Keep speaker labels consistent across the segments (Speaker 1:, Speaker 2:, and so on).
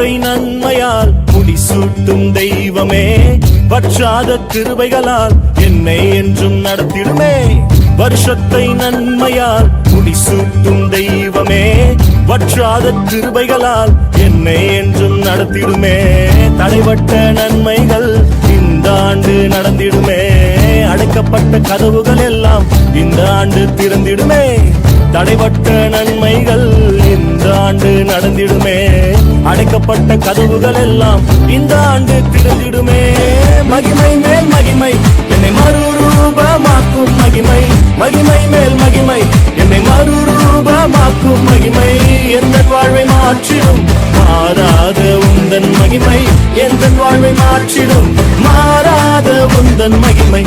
Speaker 1: வருஷத்தை நன்மையால் முடிசூட்டும் தெய்வமே, வற்றாத கிருபைகளால் என்னை என்றும் நடத்திடுமே. வருஷத்தை நன்மையால் முடிசூட்டும் தெய்வமே, வற்றாத கிருபைகளால் என்னை என்றும் நடத்திடுமே. தடைபட்ட நன்மைகள் இந்த ஆண்டு நடந்திடுமே, அடைக்கப்பட்ட கதவுகள் எல்லாம் இந்த ஆண்டு திறந்திடுமே. தடைபட்ட நன்மைகள் இந்த ஆண்டு நடந்திடுமே, அடைக்கப்பட்ட கதவுகள் எல்லாம் இந்த ஆண்டு திறந்திடுமே. மகிமை மேல் மகிமை என்னை மறுரூபமாக்கும் மகிமை, மகிமை மேல் மகிமை என்னை மறுரூபமாக்கும் மகிமை. எந்த வாழ்வை மாற்றிடும் மாறாத உந்தன் மகிமை, எந்த வாழ்வை மாற்றிடும் மாறாத உந்தன் மகிமை.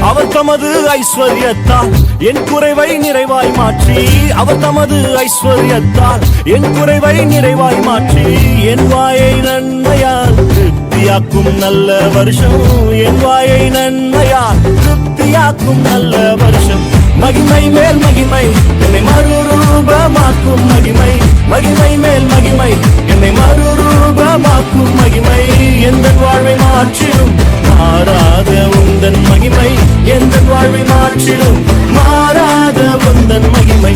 Speaker 1: அவர் தமது ஐஸ்வர்யத்தால் என் குறைவை நிறைவாய் மாற்றி, அவர் தமது ஐஸ்வர்யத்தால் என் குறைவை நிறைவாய் மாற்றி, என் வாயை நன்மையால் திருப்தியாக்கும் நல்ல வருஷம், என் வாயை நன்மையால் திருப்தியாக்கும் நல்ல வருஷம். மகிமை மேல் மகிமை என்னை மறுரூபமாக்கும் மகிமை, மகிமை மேல் மகிமை என்னை மறுரூபமாக்கும் மகிமை. எந்த வாழ்வை மாற்றிடும் மாறாத உந்தன் மகிமை, எந்த வாழ்வை மாற்றிடும் மாறாத உந்தன் மகிமை.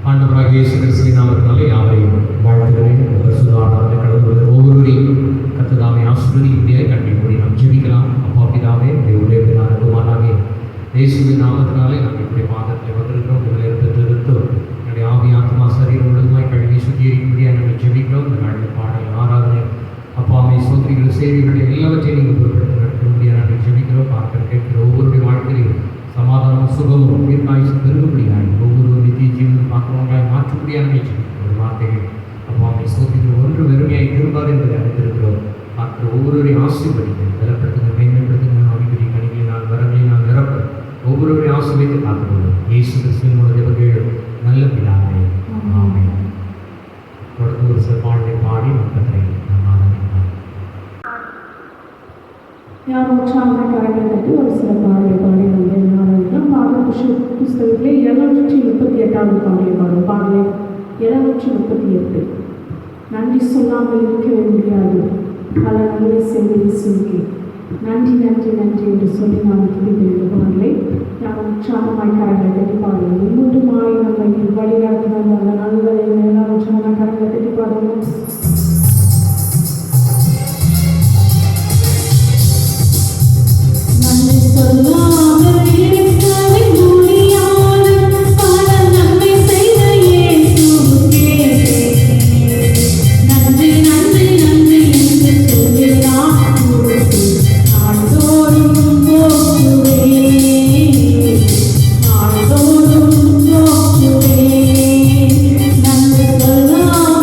Speaker 2: ஆண்டவராகிய இயேசு கிறிஸ்துவின் நாமத்தினாலே யாவரையும் வாழ்த்துகிறேன். ஒவ்வொருவரையும் கர்த்தர் ஆசீர்வதிக்கும்படியாய் கண்களை மூடி நாம் ஜெபிக்கலாம். அப்பா பிதாவே, உடைய குமாரனாகிய இயேசுவின் நாமத்தினாலே நாம் இப்படி பாதத்தில் வந்திருக்கிறோம். உங்களை பெற்றிருக்கிறோம். என்னுடைய ஆவி ஆத்மா சரீரம் முழுதுமாய் கழுவி சுத்திகரிக்கும்படியாக நாங்கள் ஜெபிக்கிறோம். இந்த நாளில் பாடல் ஆராதனை அப்பாவை சோதரிகள் சேவைகள் எல்லாவற்றையும் நீங்கள் பொருட்படுத்த நடக்கும்படியாக நாங்கள் ஜெபிக்கிறோம். பார்க்க கேட்கிற ஒவ்வொருடைய வாழ்க்கையிலும் சமாதானம் சுகமும் உயிர்காய்ச்சல் பெருகும்படியாக ஒவ்வொரு நித்திய ஜீவனும் பார்க்கிறவங்களாய் மாற்றும்படியாக ஒரு வார்த்தைகள் அப்பாவை சோதரிகள் ஒன்று வெறுமையாய் திரும்பாது என்பதை அறிந்திருக்கிறோம். பார்க்கிற ஒவ்வொருவரையும் ஆசீர்வதிங்கள், பலப்படுத்துங்க, மேன்மைப்படுத்துங்க. ஆவிக்குரிய கனிகளினால் வரங்களினால் நிரப்ப ஒவ்வொருவரையும் ஆசீர்வதித்து காத்துக்கொள்ளும். இயேசு கிறிஸ்துவின் மூலம் நல்ல பிதாவே, ஆமென். தொடர்ந்து ஒரு சில பாடலை பாடி மக்கத்தை நாம் ஆராதிக்கலாம்.
Speaker 3: யார் உற்சாகமாக கரங்கத்தட்டு ஒரு சில பாடலை பாடி வந்து ஆராதிக்கலாம். பாடல் புஸ்தகத்திலே 738வது பாடலை பாடும். பாடலை 738. நன்றி சொல்லாமல் இருக்கவே முடியாது, பல நன்மை செய்வதை சொல்லி நன்றி நன்றி நன்றி என்று சொல்லி நாம் துதிக்கின்ற பாடலை நாம் உற்சாகமாய் கரங்களை தட்டி பாடுவோம். இன்னொன்றுமாய் நம்மை வழிகாட்டின அந்த நல்லதை எல்லாம் உற்சாகமாக கரங்களை தட்டி பாடுவோம். நன்றி சொல்லாமல் இருக்கவே முடியாது, பல நன்மை செய்த இயேசுவுக்கே நன்றி நன்றி நன்றி என்று சொல்லி நாள்தோறும் போற்றுவேன், நாள்தோறும் போற்றுவேன். நன்றி சொல்லாமல்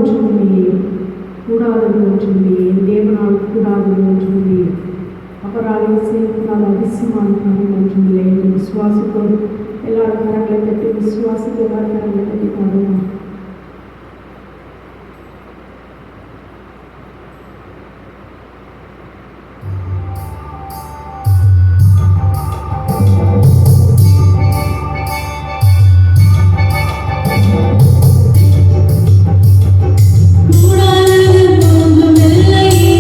Speaker 3: ஒன்றுமில்லையே, கூடாதது ஒன்றுமில்லையே, என் தேவனால் கூடாதது ஒன்றுமில்லையே, அவரால் செய்யக்கூடாத அதிசயமான காரியம் ஒன்றுமில்லை என்று விசுவாசித்தோடு எல்லாரும் கரங்களை தட்டி விசுவாசித்து எல்லாரும் கரங்களை தட்டி பாடுவோம்.
Speaker 4: கூடாதது ஒன்றுமில்லையே,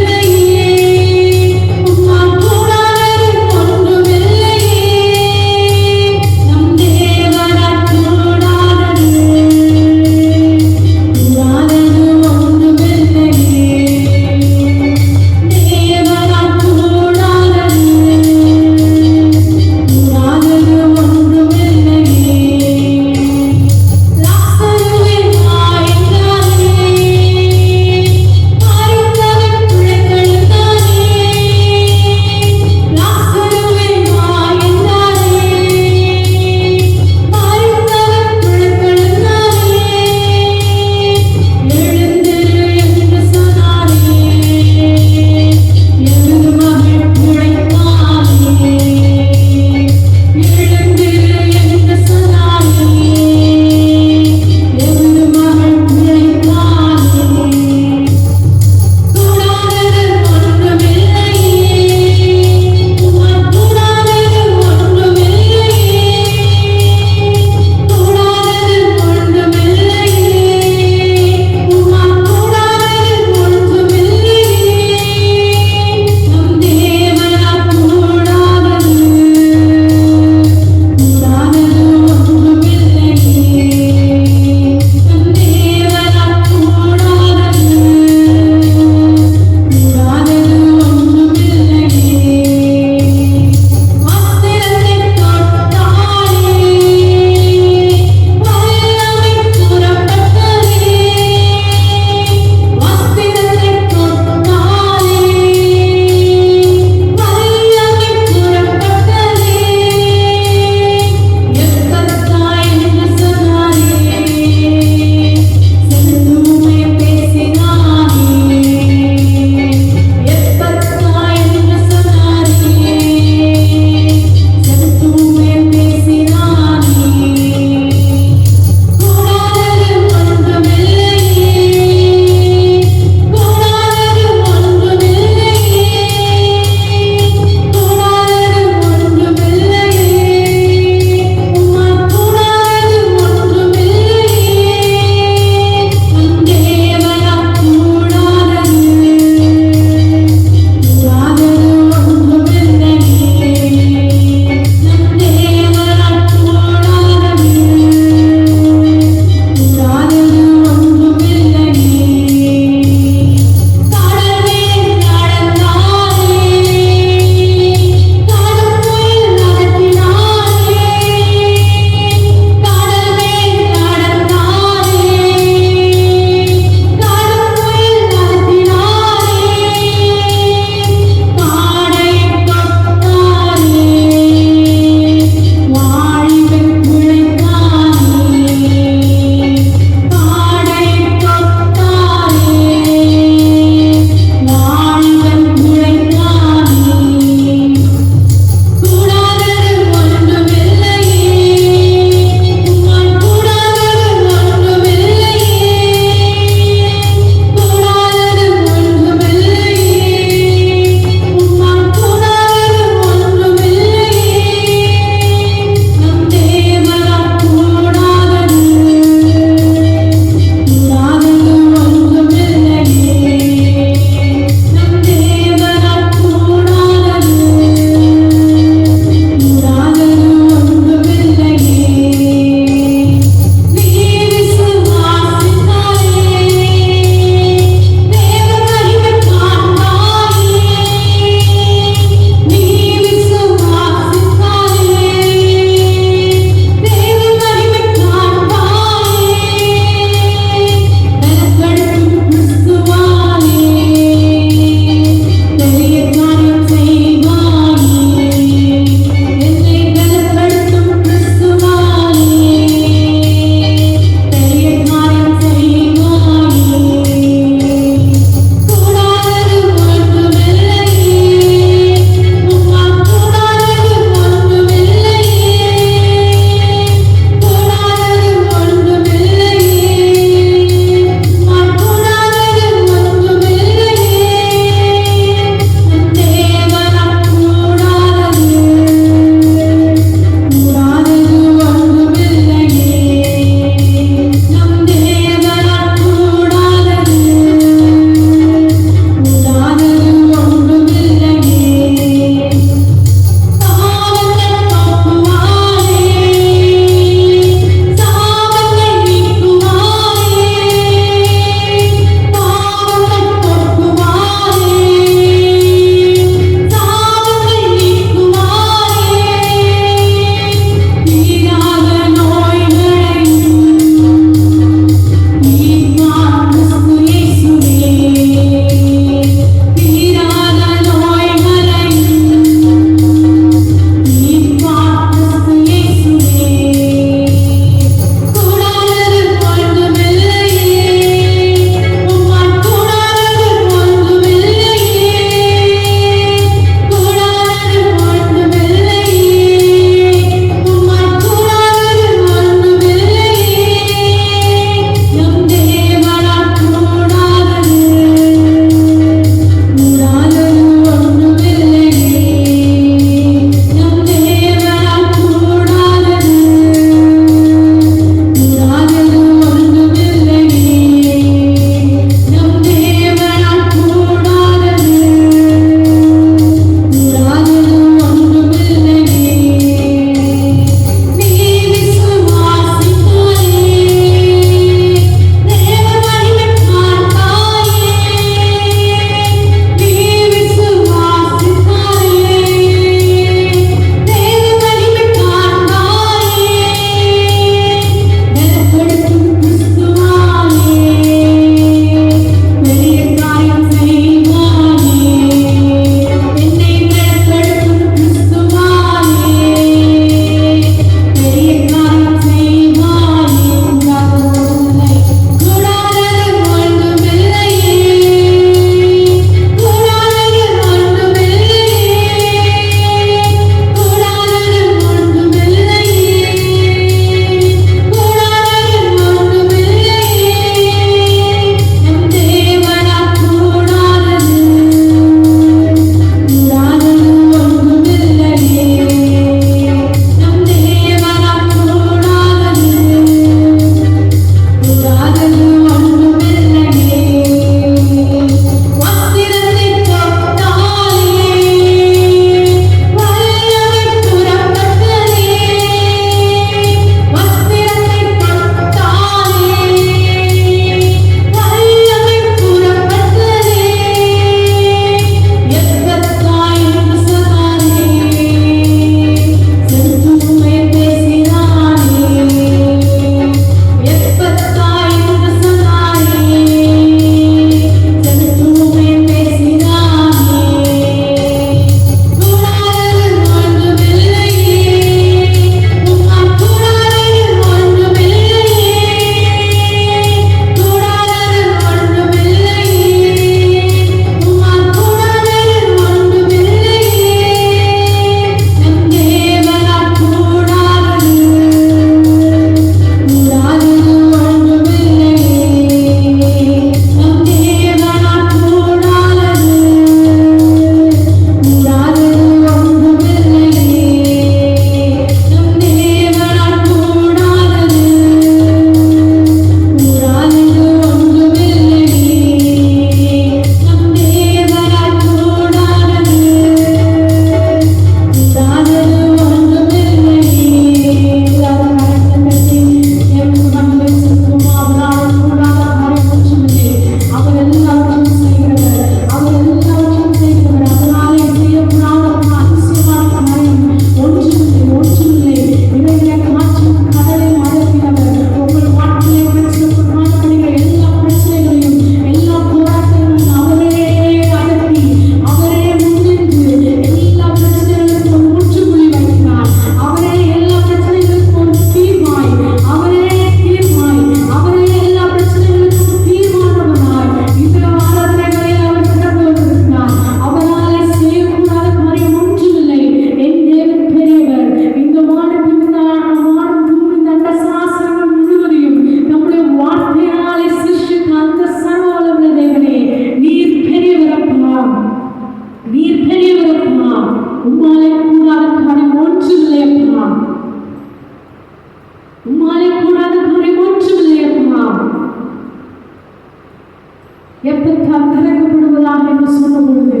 Speaker 3: எப்பத்தால் திறக்கப்படுவதாக என்று சொன்ன பொழுது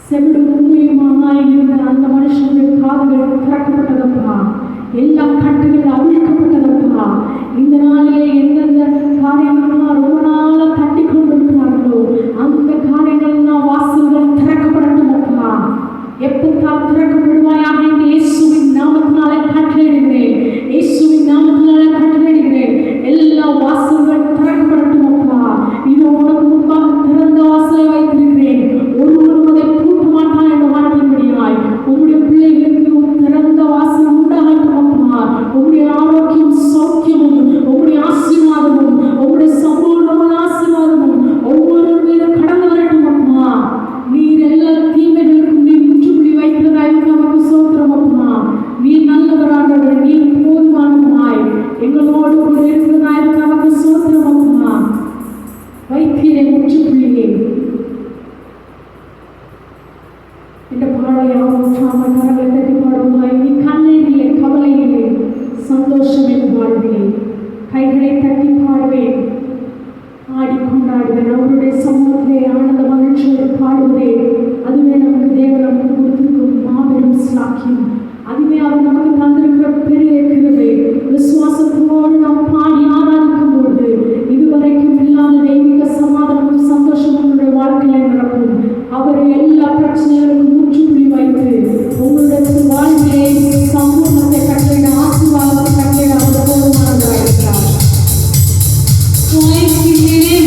Speaker 3: செவிடு உண்மையுமாய் இருந்த அந்த மனுஷனுடைய காதுகள் திறக்கப்பட்டதப்பா, எல்லா கட்டுகள் அவிழ்க்கப்பட்டதப்பா. இந்த நாளிலே எந்தெந்த காரியங்கள்லாம் ரொம்ப நாளாக தட்டி கொண்டிருக்கிறார்களோ அந்த காரியங்கள்லாம் வாசல்கள் திறக்கப்படட்டும் அப்பா. எப்பத்தால் திறக்கப்படுவாயாக என்று இயேசுவின் நாமத்தினாலே கட்டளையிடுகிறேன். இயேசுவின் நாமத்தினாலே கட்டளையிடுகிறேன். எல்லா வாசல்கள் திறக்கப்படட்டும் அப்பா. இது உனக்கு முன்பாக திறந்த வாசலை வைத்திருக்கிறேன். ஒருவரும் அதை பூட்ட மாட்டான் என்ற வார்த்தையின்படியாய் உங்களுடைய பிள்ளைகளுக்கு திறந்த வாசல் உண்டாகட்டும் அப்பா. உங்களுடைய ஆரோக்கியம், சௌக்கியமும், உங்களுடைய ஆசீர்வாதமும், உங்களுடைய சம்பூர்ணமான ஆசீர்வாதமும் ஒவ்வொரு மீதும் கடந்து வரட்டும் அப்பா. நீர் எல்லா தீமைகளுக்கும் நீர் முற்றுப்புள்ளி வைக்கிறதாய் நமக்கு சோத்திரம் அப்பா. நீர் நல்லவராக, நீர் போதுமானவராய் எங்களோடு கூட இருக்கிறதாய் நமக்கு சோத்திரம் அப்பா. வைத்தியரை முற்றுப்புள்ளியே இந்த பாடையாவும் கரங்களை தட்டி பாடுவாய். நீ கண்ணீரிலே, கவலையிலே, சந்தோஷம் என்று வாழ்வேன். கைகளை தட்டி பாடுவேன், ஆடிக்கொண்டாடுவேன். அவருடைய சமூகத்திலே ஆனந்த மகிழ்ச்சியோடு பாடுவதே அதுவே நமக்கு தேவன் நமக்கு கொடுத்திருக்கும் மாபெரும் சாக்கியம். அதுவே அவர் நமக்கு தந்திருக்கிற பெரிய கிருபை. விசுவாசத்தோடு நாம் பாடி ஆராதிக்கும் பொழுது இதுவரைக்கும் இல்லாத தெய்வீக சமாதானமும் சந்தோஷமும் உங்களுடைய வாழ்க்கையில் நடக்கும். அவர் எல்லா பிரச்சனைகளுக்கும் முற்றுப்புள்ளி வைத்து உங்களுடைய வாழ்விலே சமூகத்தை கட்டளையிட, ஆசீர்வாதத்தை கட்டளையிட அவர் போதுமானவராக இருக்கிறார்.
Speaker 4: வைத்திலே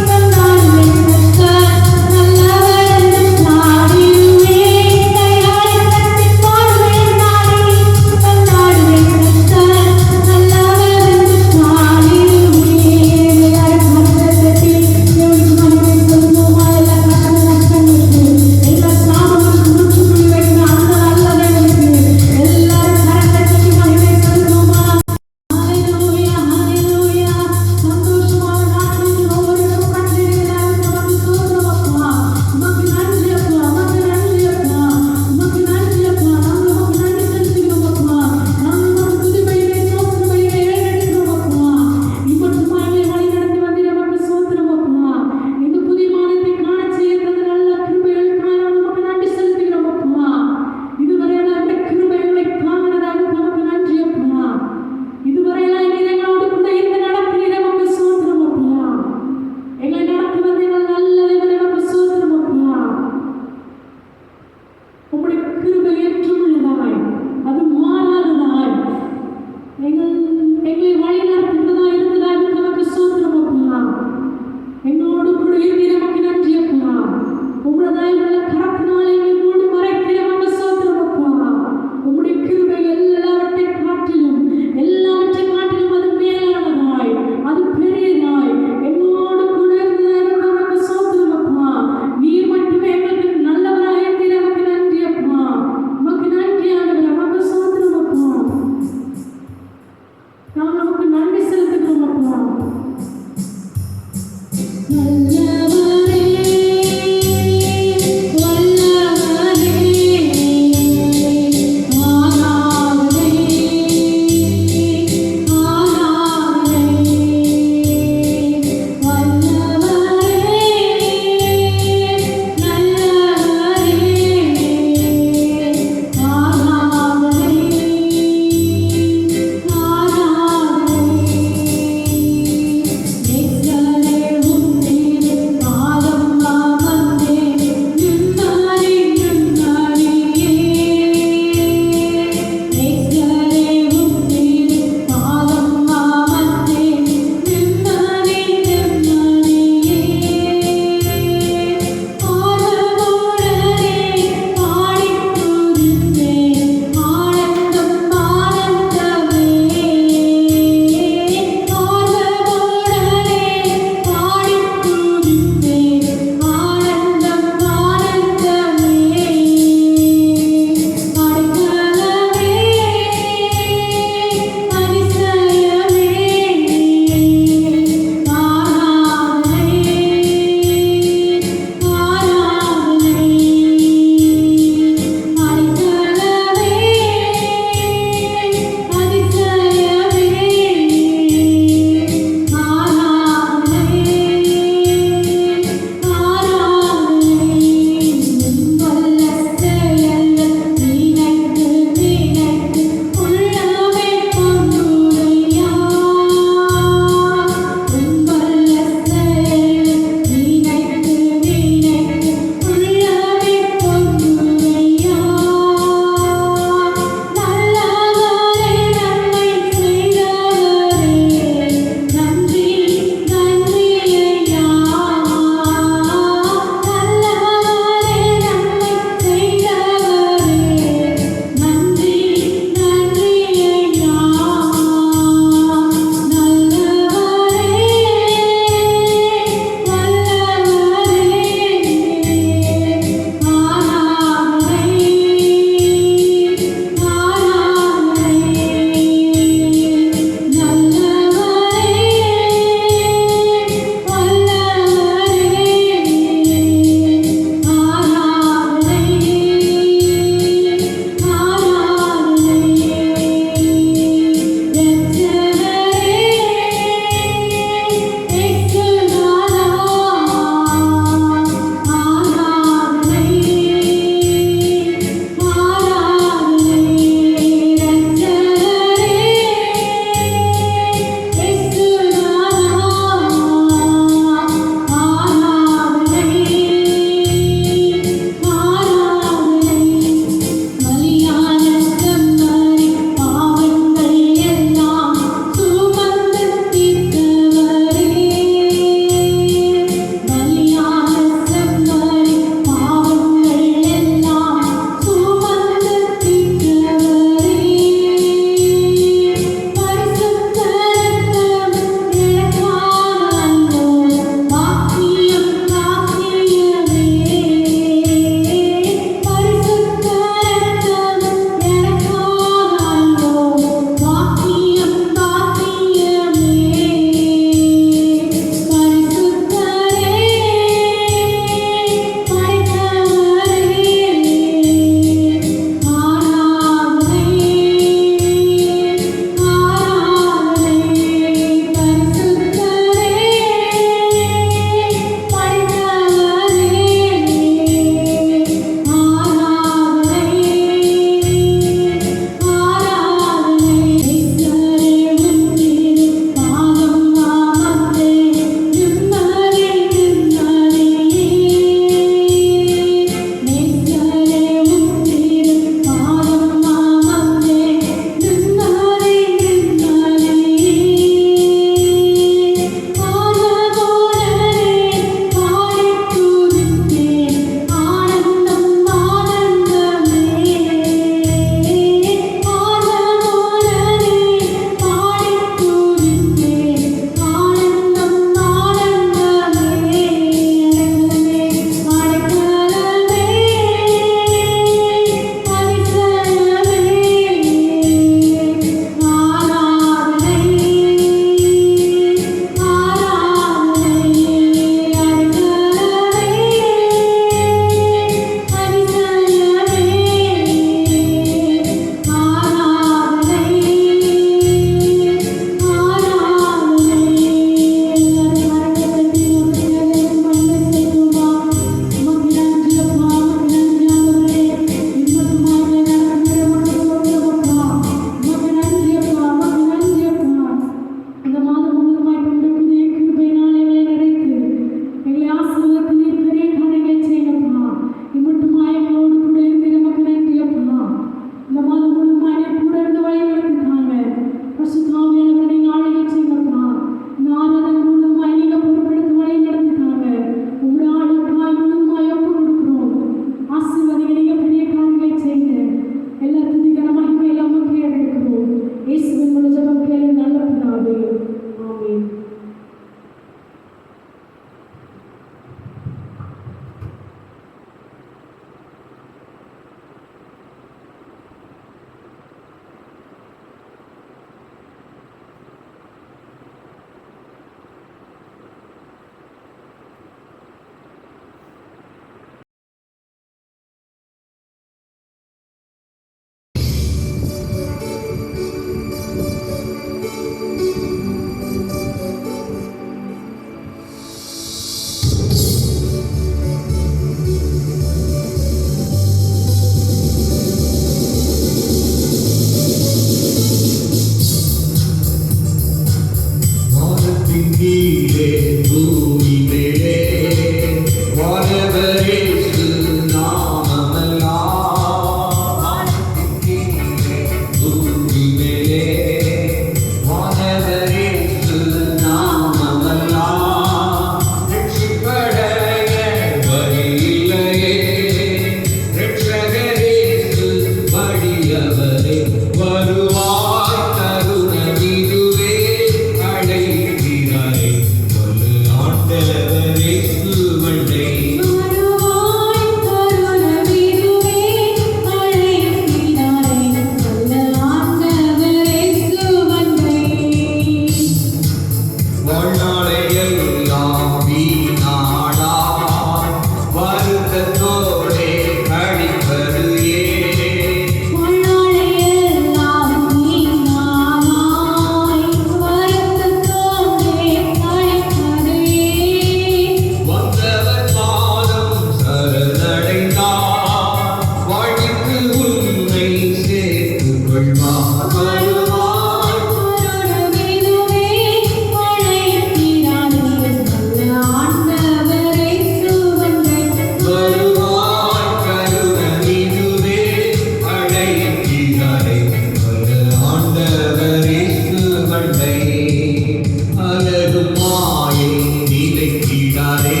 Speaker 4: அழகுமாயே நிலைக்கிறாரே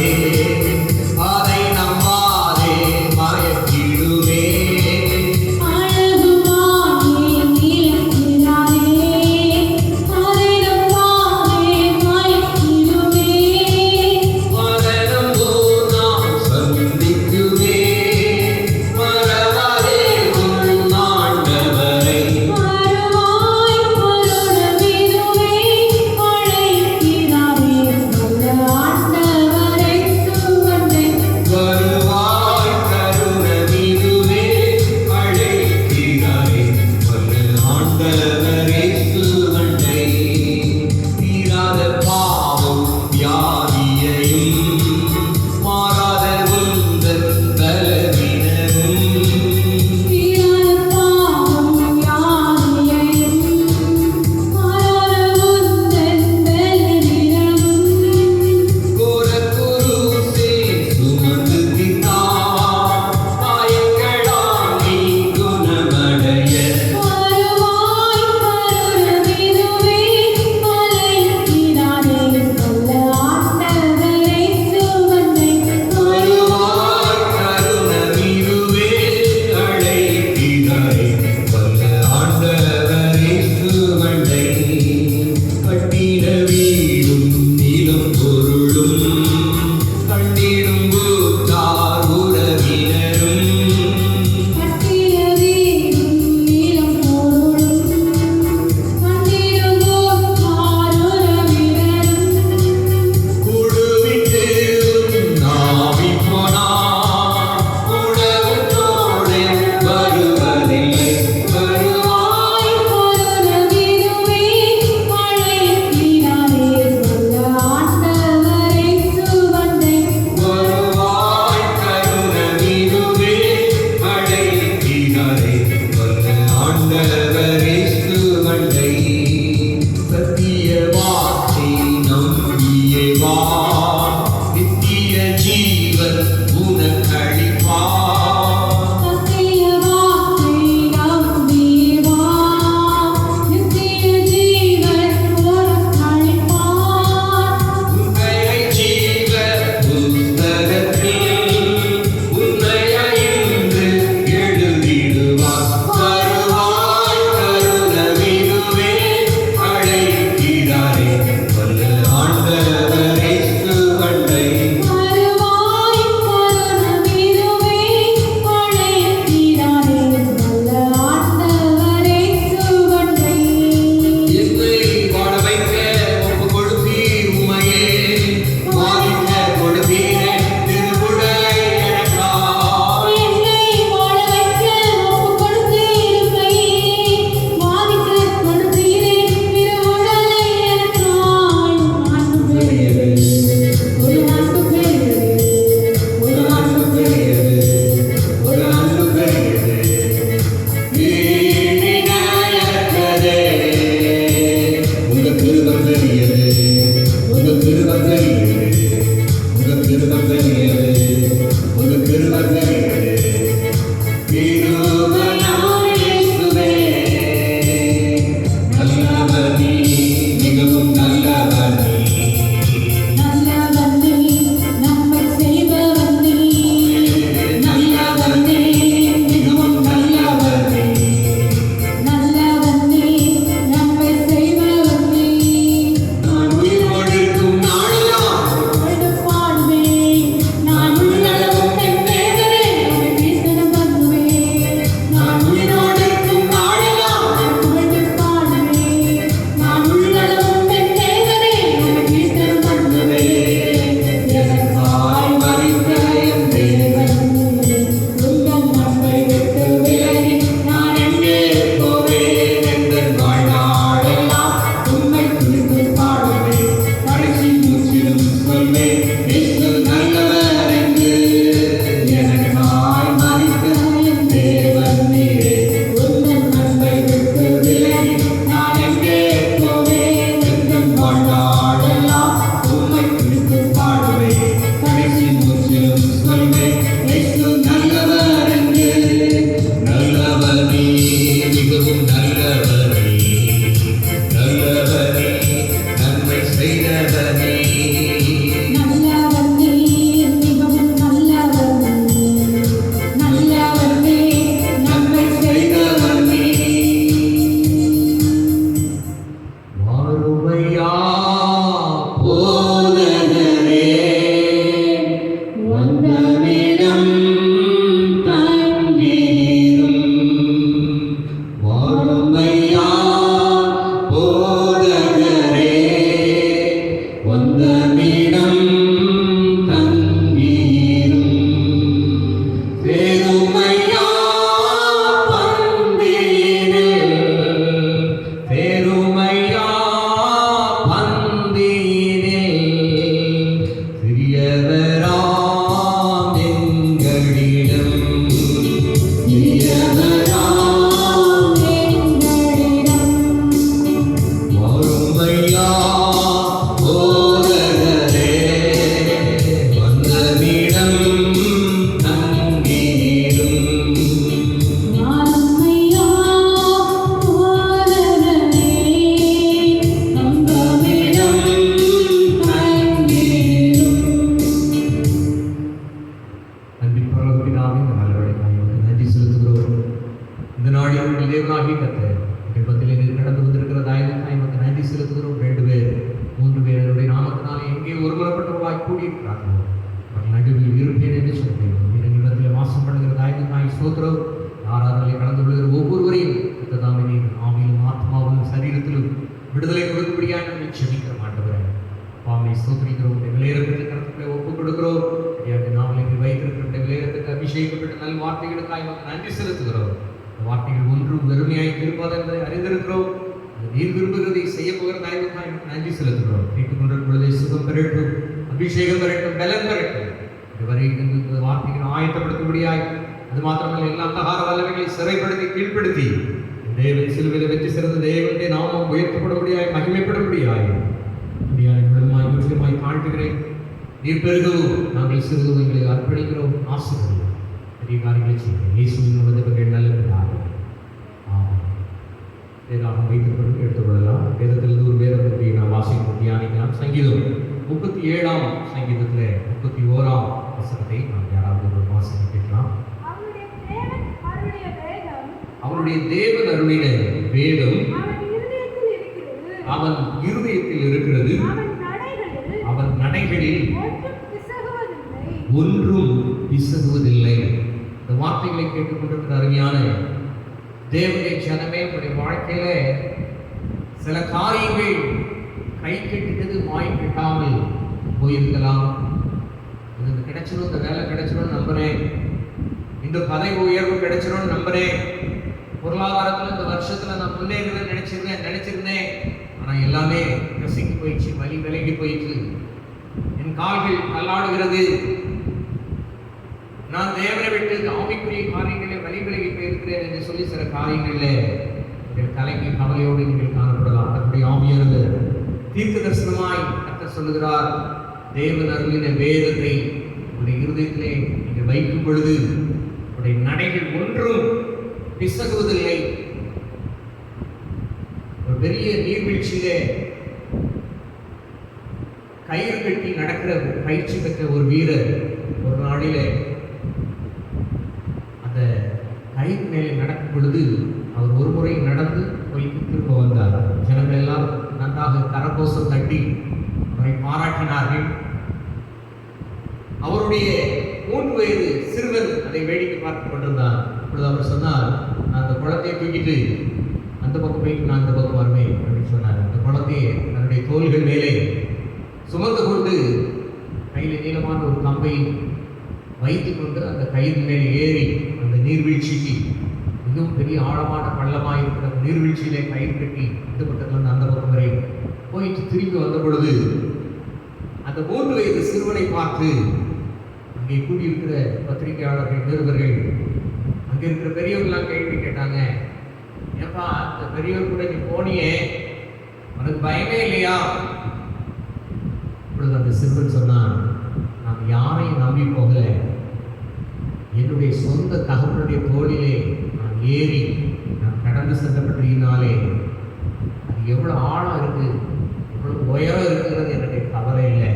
Speaker 2: விடுதலை கொடுக்கும்படியாக நாங்கள் ஜெபிக்கிறோம் ஆண்டவரே. பாவை ஸ்தோத்திரிக்கிறோம். விலையேறப்பட்ட கருத்துக்களை ஒப்புக் கொடுக்கிறோம். நாங்கள் இங்கு வைத்திருக்கிற விலையேறத்துக்கு அபிஷேகப்பட்ட நல் வார்த்தைகளுக்காக நன்றி செலுத்துகிறோம். இந்த வார்த்தைகள் ஒன்றும் வெறுமையாக இருப்பது என்பதை அறிந்திருக்கிறோம். நீர் விரும்புகிறதை செய்ய போகிற தயவுக்காக நன்றி செலுத்துகிறோம். கேட்டுக்கொண்டிருக்கும் பொழுதே சுகம் பெறட்டும், அபிஷேகம் பெறட்டும், பலன் பெறட்டும். இதுவரை இந்த வார்த்தைகளை ஆயத்தப்படுத்தும்படியாய், அது மாத்திரமல்ல எல்லா அந்தகார வல்லமைகளை சிறைப்படுத்தி கீழ்ப்படுத்தி தேவன் சிலுவையில் வெற்றி சிறந்த தேவனுடைய நாமம் உயர்த்தப்படும்படியாய், மகிமைப்படும்படியாய் முழுமாய் முற்றிலுமாய் தாழ்த்துகிறேன். நீர் பெருகவும் நாங்கள் சிறுகவும் எங்களை அர்ப்பணிக்கிறோம். ஆசைப்படுகிறோம். பெரிய காரியங்களை செய்கிறோம். இயேசுவின் உதவிகள் நல்ல பிதாவே. ஆமென். வேதாகம் வைத்துக்கொண்டு எடுத்துக்கொள்ளலாம். வேதத்திலிருந்து ஒரு வேதம் பற்றி நாம் வாசித்து தியானிக்கலாம். சங்கீதம் 37ஆம் சங்கீதத்தில் 31ஆம் வசனத்தை நாம் யாராவது ஒரு வாசித்து கேட்கலாம். அவனுடைய தேவன் அருளின வேதம் அவன் இருதயத்தில் இருக்கிறது, அவன் நடைகளில் ஒன்றும் பிசகுவதில்லை. இந்த வார்த்தைகளை கேட்டுக்கொண்டிருக்கிற அருமையான தேவனுடைய ஜனமே, உங்களுடைய வாழ்க்கையில சில காரியங்கள் கை கெட்டுட்டது, வாய் கெட்டாமல் போயிருக்கலாம். இது கிடைச்சிடும், இந்த வேலை கிடைச்சிடும் நம்புறேன், இந்த பதவி உயர்வு கிடைச்சிடும் நம்புறேன், பொருளாதாரத்தில் இந்த வருஷத்துல நான் முன்னேறுவேன் நினைச்சிருந்தேன். ஆனால் எல்லாமே கசங்கி போயிடுச்சு, வலி விலகி போயிடுச்சு, என் கால்கள் தள்ளாடுகிறது, நான் தேவனை விட்டு ஆவிக்குரிய காரியங்களை வலி விலகி போயிருக்கிறேன் என்று சொல்லி சில காரியங்களில் உங்கள் தலைக்கு கவலையோடு நீங்கள் காணப்படலாம். அதனுடைய ஆவியானது தீர்க்க தரிசனமாய் கர்த்தர் சொல்லுகிறார், தேவன் அருளின வேதத்தை உங்களுடைய இருதயத்திலே நீங்கள் வைக்கும் பொழுது உங்களுடைய நடைகள் ஒன்றும் பிசகுவதில்லை. ஒரு பெரிய நீர்வீழ்ச்சியிலே கயிறு கட்டி நடக்கிற பயிற்சி பெற்ற ஒரு வீரர் ஒரு நாளிலே அந்த கயிறு மேலே நடக்கும் பொழுது அவர் ஒரு முறை நடந்து போய் திரும்ப வந்தார். ஜனங்கள் எல்லாம் நன்றாக கரகோஷம் தட்டி அவரை பாராட்டினார்கள். அவருடைய 3 வயது சிறுவன் அதை வேடிக்கை பார்த்து கொண்டிருந்தார். அப்பொழுது அவர் சொன்னார், நான் அந்த குழந்தையை தூக்கிட்டு அந்த பக்கம் போயிட்டு நான் இந்த பக்கம் வருவேன் அப்படின்னு சொன்னார். அந்த குழந்தையை தன்னுடைய தோள்கள் மேலே சுமந்து கொண்டு கையில் நீளமான ஒரு கம்பை வைத்து கொண்டு அந்த கயிறு மேலே ஏறி அந்த நீர்வீழ்ச்சிக்கு, மிகவும் பெரிய ஆழமான பள்ளமாக இருக்கிற நீர்வீழ்ச்சியிலே கயிறு கட்டி இந்த பக்கத்தில் அந்த பக்கம் வரை போயிட்டு திரும்பி வந்த பொழுது அந்த 3 வயது சிறுவனை பார்த்து அங்கே கூடியிருக்கிற பத்திரிகையாளர்கள், நிருபர்கள், அங்கே இருக்கிற பெரியவர்கள்லாம் கேள்வி கேட்டாங்க, ஏப்பா அந்த பெரியவர் கூட நீ போனியே, உனக்கு பயமே இல்லையா? இப்பொழுது அந்த சிறுவன் சொன்னான், நான் யாரையும் நம்பி போகல, என்னுடைய சொந்த தகவலுடைய தோளிலே நான் ஏறி நான் கடந்து சென்றபடியினாலே அது எவ்வளோ ஆழம் இருக்கு, எவ்வளோ உயரம் இருக்கிறது என்னுடைய கவலை இல்லை,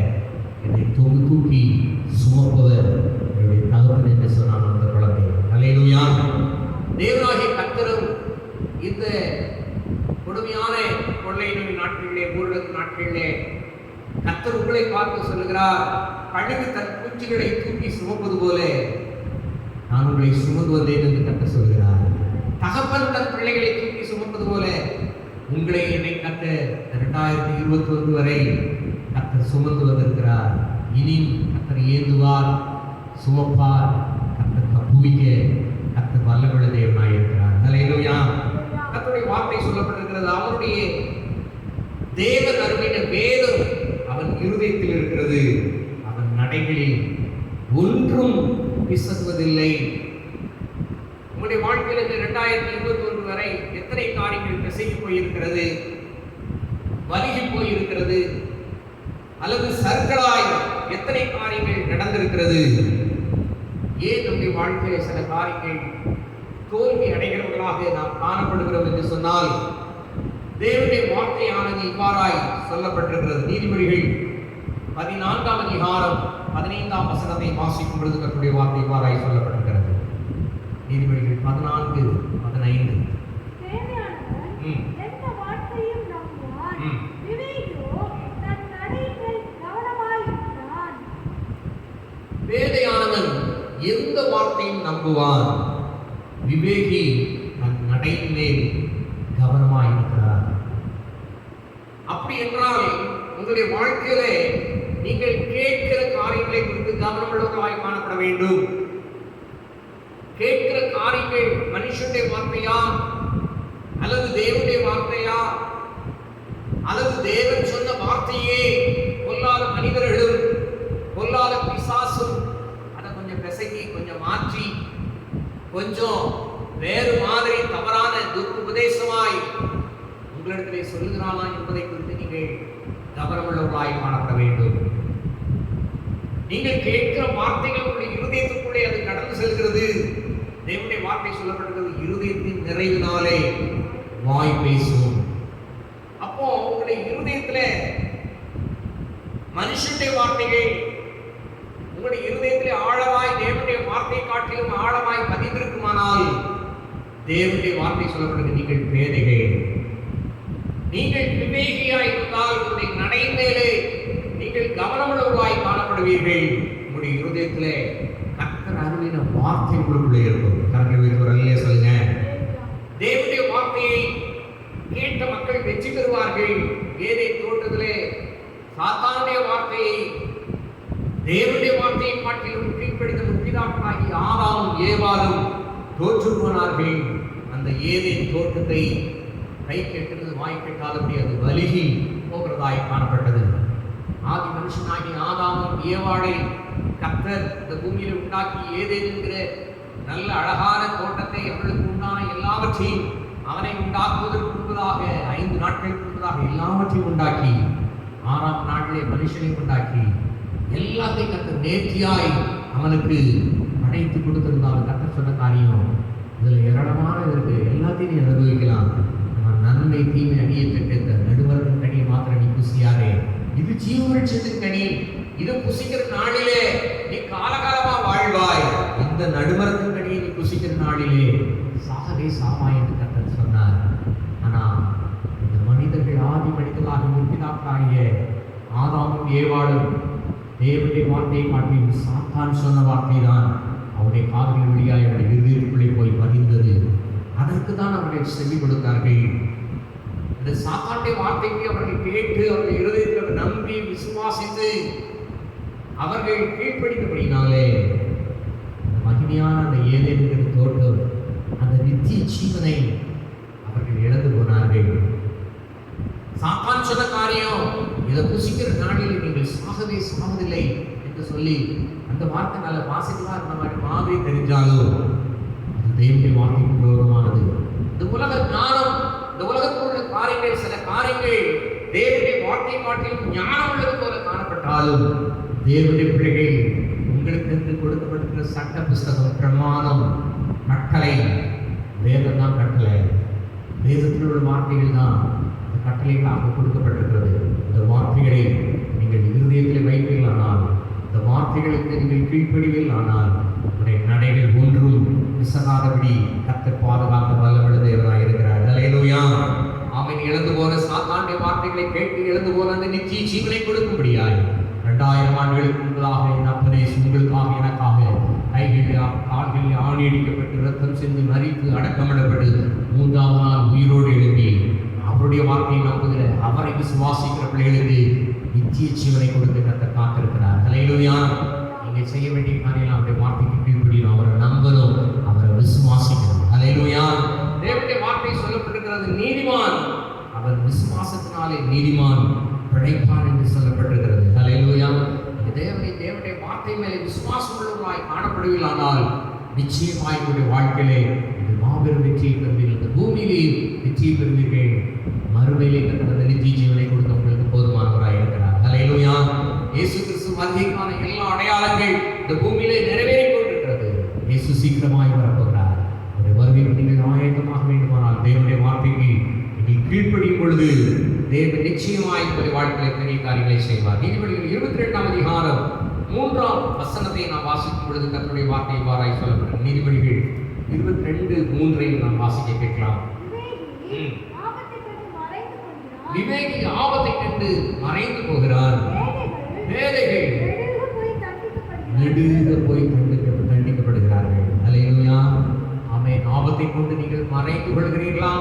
Speaker 2: என்னை தூக்கி சுமப்பவர் என்னுடைய தகவல் என்று சொன்னான் அந்த குழந்தை. அல்லேலூயா. தேவனாகிய கர்த்தரும் இந்த கொடுமையான கொள்ளை நோய் நாட்களிலே, ஊரடங்கு நாட்களிலே கர்த்தர் உங்களை பார்த்து சொல்லுகிறார், கழுகு தன் குஞ்சுகளை தூக்கி சுமப்பது போல நான் உங்களை சுமந்து வந்தேன் என்று கர்த்தர் சொல்கிறார். தகப்பன் தன் பிள்ளைகளை தூக்கி சுமப்பது போல உங்களை என்னை கர்த்தர் 2021 வரை கர்த்தர் சுமந்து வந்திருக்கிறார். இனி கர்த்தர் ஏந்துவார், சுமப்பார், கர்த்தர் தப்புவிக்க கர்த்தர் வல்லமையுள்ள தேவனாய் இருக்கிறார். அல்லேலூயா. கர்த்தருடைய வார்த்தை சொல்லப்பட்டிருக்கிறது, அவருடைய தேவன் அருளின வேதம் அவன் இருதயத்தில் இருக்கிறது, அவன் நடைகளில் ஒன்றும் பிசகுவதில்லை. உங்களுடைய வாழ்க்கையில் இந்த 2021 வரை எத்தனை காரியங்கள் பிசகி போயிருக்கிறது, வலிகி போயிருக்கிறது, அல்லது சர்க்கலாய் எத்தனை காரியங்கள் நடந்திருக்கிறது? ஏன் நம்முடைய வாழ்க்கையில் சில காரியங்கள் தோல்வி அடைகிறவர்களாக நாம் காணப்படுகிறோம் என்று சொன்னால், தேவனுடைய வார்த்தையானது இவ்வாறாய் சொல்லப்பட்டிருக்கிறது. நீதிமொழிகள் 14ஆம் அதிகாரம் 15ஆம் வசனத்தை வாசிக்கும் பொழுது கர்த்தருடைய வார்த்தை இவ்வாறாய் சொல்லப்பட்டிருக்கிறது. நீதிமொழிகள் 14:15. வேதையானவன் எந்த வார்த்தையும் நம்புவான், விவேகி தன் நடையின் மேல் கவனமாயிருக்கிறார். உங்களுடைய வாழ்க்கையிலே நீங்கள் கேட்கிற காரியங்களை குறித்து கவனமுள்ளவர்களாய் காணப்பட வேண்டும். கேட்கிற காரியங்கள் மனுஷனுடைய வார்த்தையா அல்லது தேவனுடைய வார்த்தையா அல்லது தேவன் சொன்ன வார்த்தையே பொல்லாத மனிதர்களும் பொல்லாத பிசாசும் அதை கொஞ்சம் பிசைக்கி கொஞ்சம் மாற்றி கொஞ்சம் வேறு மாதிரி தவறான துருபதேசமாய் உங்களிடத்திலே சொல்லுகிறானா என்பதை குறித்து நீங்கள் கவனமுள்ளவர்களாய் காணப்பட வேண்டும். நீங்கள் கேட்கிற வார்த்தைகள் உங்களுடைய இருதயத்துக்குள்ளே அது கடந்து செல்கிறது. தேவனுடைய வார்த்தை சொல்லப்படுகிறது, இருதயத்தின் நிறைவினாலே வாய் பேசும். அப்போ உங்களுடைய இருதயத்துல மனுஷனுடைய வார்த்தைகள் உங்களுடைய இருதயத்திலே ஆழமாய் தேவனுடைய வார்த்தை காட்டிலும் ஆழமாய் பதிந்திருக்குமானால் தேவனுடைய வார்த்தை சொல்லப்படுகிறது, நீங்கள் பேதைகள். நீங்கள் விவேகியாய் இருந்தால் உங்களுடைய நடை மேலே நீங்கள் கவனமுள்ளவர்களாய் காணப்படுவீர்கள். உங்களுடைய இருதயத்திலே கர்த்தர் அருளின வார்த்தை உங்களுக்குள்ளே இருக்கும். கரங்களை வைத்து ஒரு அல்லேலூயா சொல்லுங்க. தேவனுடைய வார்த்தையை கேட்ட மக்கள் வெற்றி பெறுவார்கள். ஏதேன் தோட்டத்திலே சாத்தானுடைய வார்த்தையை தேவனுடைய வார்த்தையை காட்டிலும் கீழ்ப்படிந்த முற்பிதாக்களாகி ஆதாமும் ஏவாளும் தோற்று போனார்கள். அந்த ஏதேன் தோட்டத்தை கை கெட்டது வாய் கெட்டாதபடி அது வலிகி போகிறதாய் காணப்பட்டது. ஆதி மனுஷனாகி ஆதாமும் ஏவாளை கர்த்தர் இந்த பூமியில உண்டாக்கி ஏதேன் என்கிற நல்ல அழகான தோட்டத்தை அவர்களுக்கு உண்டான எல்லாவற்றையும் அவனை உண்டாக்குவதற்கு முன்பதாக 5 நாட்களுக்கு முன்பதாக எல்லாவற்றையும் உண்டாக்கி 6ஆம் நாளிலே மனுஷனை உண்டாக்கி எல்லாத்தையும் கர்த்தர் நேர்த்தியாய் அவனுக்கு படைத்து கொடுத்திருந்தாலும் கர்த்தர் சொன்ன காரியம் இதுல ஏராளமான இருக்கு, எல்லாத்தையும் நீ அனுபவிக்கலாம். நன்மை தீமை அடியை பெற்ற நடுவரின் கனியை மாத்திரம் நீ புசியாதே, இது ஜீவவிருட்சத்தின் கனி, இது புசிக்கிற நாளிலே நீ காலகாலமா வாழ்வாய். இந்த நடுமரத்தின் கனியை நீ புசிக்கிற நாளிலே சாகவே சாவாய் என்று கர்த்தர் சொன்னார். ஆனா இந்த மனிதர்கள் ஆதி மனிதர்களாக முற்பிதாக்களாகிய ஆதாமும் ஏவாளும் தேவனுடைய வார்த்தையை காட்டியும் சாத்தான் சொன்ன வார்த்தை தான் அவருடைய காதுகள் வழியாய் அவருடைய இருதயத்துக்குள்ளே போய் பதிந்தது. அதற்கு தான் அவர்கள் செவி கொடுத்தார்கள். இந்த சாத்தானுடைய வார்த்தைக்கு அவர்கள் கேட்டு அவர்கள் இருதயத்தில் நம்பி விசுவாசித்து அவர்கள் கீழ்ப்படித்தபடினாலே மகிமையான அந்த ஏதேனுங்கிற தோட்டம் அந்த நித்திய ஜீவனை அவர்கள் இழந்து போனார்கள். சாத்தான் சொன்ன காரியம் இதை புசிக்கிற நாளில் நீங்கள் சாகவே சாவதில்லை என்று சொல்லி அந்த வார்த்தை நல்ல வாசிக்கலா இருந்த மாதிரி தெரிஞ்சாலும் அது தேவனுடைய வார்த்தைக்கு விரோதமானது. இந்த உலக ஞானம், இந்த உலகத்தில் உள்ள காரியங்கள், சில காரியங்கள் தேவனுடைய வார்த்தை காட்டிலும் ஞானம் உள்ளது போல காணப்பட்டாலும் தேவனுடைய பிள்ளைகள் உங்களுக்கு என்று கொடுக்கப்பட்டிருக்கிற சட்ட புஸ்தகம், பிரமாணம், கட்டளை, வேதம் தான் கட்டளை. வேதத்தில் உள்ள வார்த்தைகள் தான் அந்த கட்டளைகளாக கொடுக்கப்பட்டிருக்கிறது. இந்த வார்த்தைகளை நீங்கள் இருதயத்தில் வைப்பீர்களானால், இந்த வார்த்தைகளுக்கு நீங்கள் கீழ்ப்படிவீர்கள் ஆனால் உடைய நடைகள் ஒன்றும் விசகாதபடி கர்த்தர் பாதுகாக்க வல்லவல்ல தேவனாய் இருக்கிறார். அல்லேலூயா. ஆமென். இழந்து போன சாத்தானுடைய வார்த்தைகளை கேட்டு இழந்து போன அந்த நித்திய ஜீவனை கொடுக்கும்படியாய் 2000 ஆண்டுகளுக்கு முன்பதாக என் அப்பனே உங்களுக்காக எனக்காக கைகளில் கால்களில் ஆணி அடிக்கப்பட்டு ரத்தம் சிந்து மரித்து அடக்கமிடப்பட்டு 3ஆம் நாள் உயிரோடு எழுப்பி அவருடைய வார்த்தையை நம்புகிற அவரை விசுவாசிக்கிற பிள்ளைகளுக்கு நித்திய ஜீவனை கொடுத்து கர்த்தர் காத்திருக்கிறார். அல்லேலூயா. நீங்க செய்ய வேண்டிய காரியம் அவருடைய வார்த்தைக்கு கீழ்ப்படியணும், அவரை நம்பணும், அவரை விசுவாசிக்கணும். அல்லேலூயா. தேவனுடைய வார்த்தை சொல்லப்பட்டிருக்கிறது, நீதிமான் அவர் விசுவாசத்தினாலே நீதிமான் பிழைப்பான் என்று சொல்லப்பட்டிருக்கிறது. அல்லேலூயா. தேவனுடைய வார்த்தை மேலே விசுவாசம் உள்ளவர்களாய் காணப்படுவீர்களானால் நிச்சயமாய் உங்களுடைய வாழ்க்கையிலே மாபெரும் வெற்றியை பெறுவீர்கள். இந்த பூமியிலே வெற்றியை பெறுவீர்கள். மறுமையிலே கர்த்தர் நித்திய ஜீவனை கொடுக்க உங்களுக்கு போதுமானவராய் இருக்கிறார். அல்லேலூயா. இயேசு கிறிஸ்து வருகைக்கான எல்லா அடையாளங்கள் இந்த பூமியிலே நிறைவேறிக் கொண்டிருக்கிறது. இயேசு சீக்கிரமாய் வரப்போகிறார். அவருடைய வருகைக்கு நீங்கள் ஆயத்தமாக வேண்டுமானால் தேவனுடைய வார்த்தைக்கு நீங்கள் கீழ்ப்படியும் பொழுது தேவன் நிச்சயமாய் உங்களுடைய வாழ்க்கையிலே பெரிய காரியங்களை செய்வார். நீதிபதிகள் 22ஆம் அதிகாரம் 3ஆம் வசனத்தை நாம் வாசிக்கும் பொழுது கர்த்தருடைய வார்த்தை இவ்வாறாய் சொல்லப்படும். நீதிபதிகள் 22:3 நாம் வாசிக்க கேட்கலாம். விவேகி ஆபத்தை கண்டு மறைந்து போகிறார், வேலைகள் நெடுக போய் தண்டிக்கப்படுகிறார்கள். அல்லேலூயா. ஆமென். ஆபத்தை கொண்டு நீங்கள் மறைந்து கொள்கிறீர்களா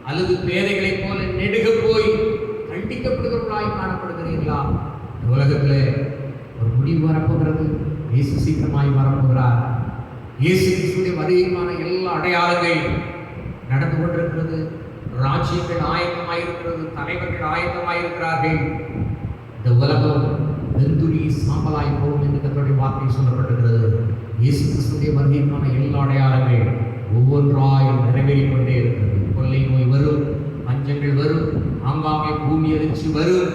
Speaker 2: அல்லது பேதைகளைப் போல நெடுக போய் தண்டிக்கப்படுகிறவர்களாய் காணப்படுகிறீர்களா? இந்த உலகத்தில் ஒரு முடிவு வரப்போகிறது. இயேசு சீக்கிரமாய் வரப்போகிறார். இயேசு கிறிஸ்துவின் வருகைக்கான எல்லா அடையாளங்கள் நடந்து கொண்டிருக்கிறது. ராஜ்யங்கள் ஆயத்தமாயிருக்கிறது. தலைவர்கள் ஆயத்தமாயிருக்கிறார்கள். இந்த உலகம் வெந்துரி சாம்பலாய் போகும் என்று கர்த்தருடைய வார்த்தை சொல்லப்பட்டிருக்கிறது. இயேசு கிறிஸ்துவின் வருகைக்கான எல்லா அடையாளங்கள் ஒவ்வொன்றாய் நிறைவேறிக் கொண்டே இருக்கிறது. கொள்ளை நோய் வரும், பஞ்சங்கள் வரும், ஆங்காங்கே பூமி அதிர்ச்சி வரும்,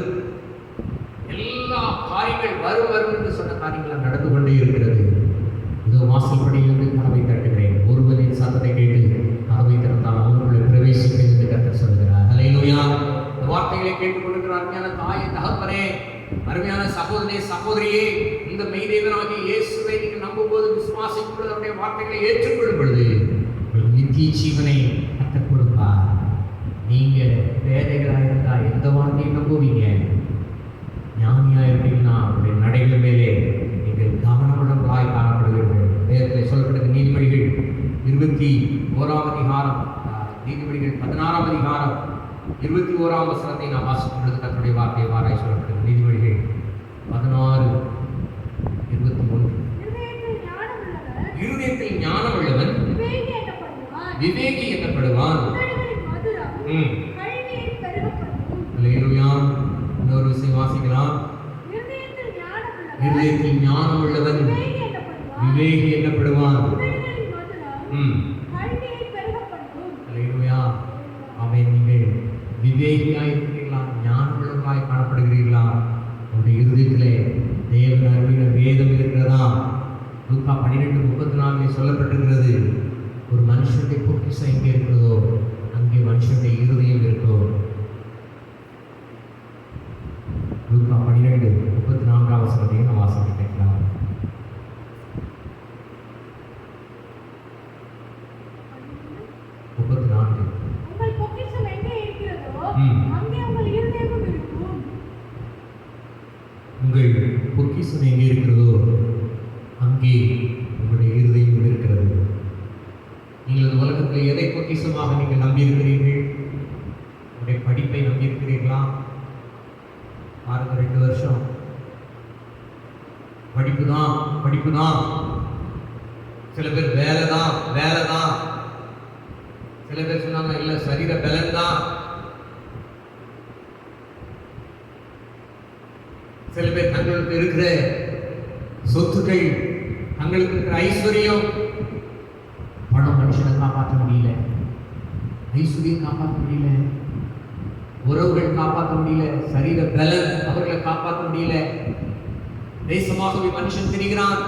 Speaker 2: எல்லா காரியங்கள் வரும் என்று சொன்ன காரியங்கள் நடந்து கொண்டே இருக்கிறது. இதோ வாசல்படியிலிருந்து கதவை தட்டுகிறேன். ஒருவரின் சத்தத்தை கேட்டு கதவை திறந்தால் அவர்களை பிரவேசிப்பேன் என்று கர்த்தர் சொல்கிறார். அல்லேலூயா. இந்த வார்த்தைகளை கேட்டுக்கொண்டிருக்கிற அருமையான தாயே, தகப்பனே, அருமையான சகோதரனே, சகோதரியே, இந்த மெய்தேவனாகிய இயேசுவை நீங்கள் நம்பும்போது, விசுவாசிக்கும் பொழுது, அவருடைய வார்த்தைகளை ஏற்றுக்கொள்ளும் பொழுது நித்திய ஜீவனை கற்றுக் கொடுப்பார். நீங்க வேதைகளாக இருந்தா எந்த வார்த்தையும் நம்புவீங்க? ஞானியா இருந்தீங்கன்னா அவருடைய நடைகள் மேலே நீங்கள் கவனமுடங்களாய் காணப்படுவீர்கள். வேதத்தில் சொல்லப்பட்ட நீதிமொழிகள் 21ஆம் அதிகாரம், நீதிமொழிகள் 16ஆம் அதிகாரம் 21ஆம் வசனத்தை நாம் வாசிக்கும் பொழுது கர்த்தருடைய வார்த்தை வாராய் சொல்லப்பட்டது. நீதிமொழிகள் 16:21. இருதயத்தில் ஞானம் உள்ளவன் விவேகி எனப்படுவான். அல்லேலூயா. இன்னொரு விஷயம் வாசிக்கலாம். இருதயத்தில் ஞானம் உள்ளவன் விவேகி எனப்படுவான். அல்லேலூயா. ஆமென். நீங்கள் விவேகியாய் இருக்கிறீர்களா? ஞானம் உள்ளவர்களாய் காணப்படுகிறீர்களா? உங்களுடைய இருதயத்திலே தேவன் அருளின வேதம் இருக்கிறதா? லூக்கா 12:34 சொல்லப்பட்டிருக்கிறது. ஒரு மனுஷனுடைய பொக்கிஷம் எங்கே இருக்கிறதோ அங்கே மனுஷனுடைய இருதயம் இருக்கோ. லூக்கா 12:34 வசனத்தையும் நான் வாசித்து கேட்கலாம். உங்கள் பொக்கிஷம் எங்கே இருக்கிறதோ அங்கே உங்களுடைய இருதயம் இருக்கிறது. நீங்கள் உலகத்தில் எதை பொக்கிஷமாக நீங்கள் நம்பியிருக்கிறீர்கள்? உங்களுடைய படிப்பை நம்பியிருக்கிறீர்களா? பாருங்க, 2 வருஷம் படிப்பு தான். சில பேர் வேலை தான். சில பேர் சொன்னாங்க இல்லை சரீர பலன் தான். சில பேர் தங்களுக்கு இருக்கிற சொத்துக்கள், தங்களுக்கு இருக்கிற ஐஸ்வர்யம், பணம் மனுஷனை காப்பாற்ற முடியல, ஐஸ்வர்யம் காப்பாற்ற முடியல, உறவுகள் காப்பாற்ற முடியல, சரீர பலன் அவர்களை காப்பாற்ற முடியல. தேசமாகவே மனுஷன் திரிகிறான்,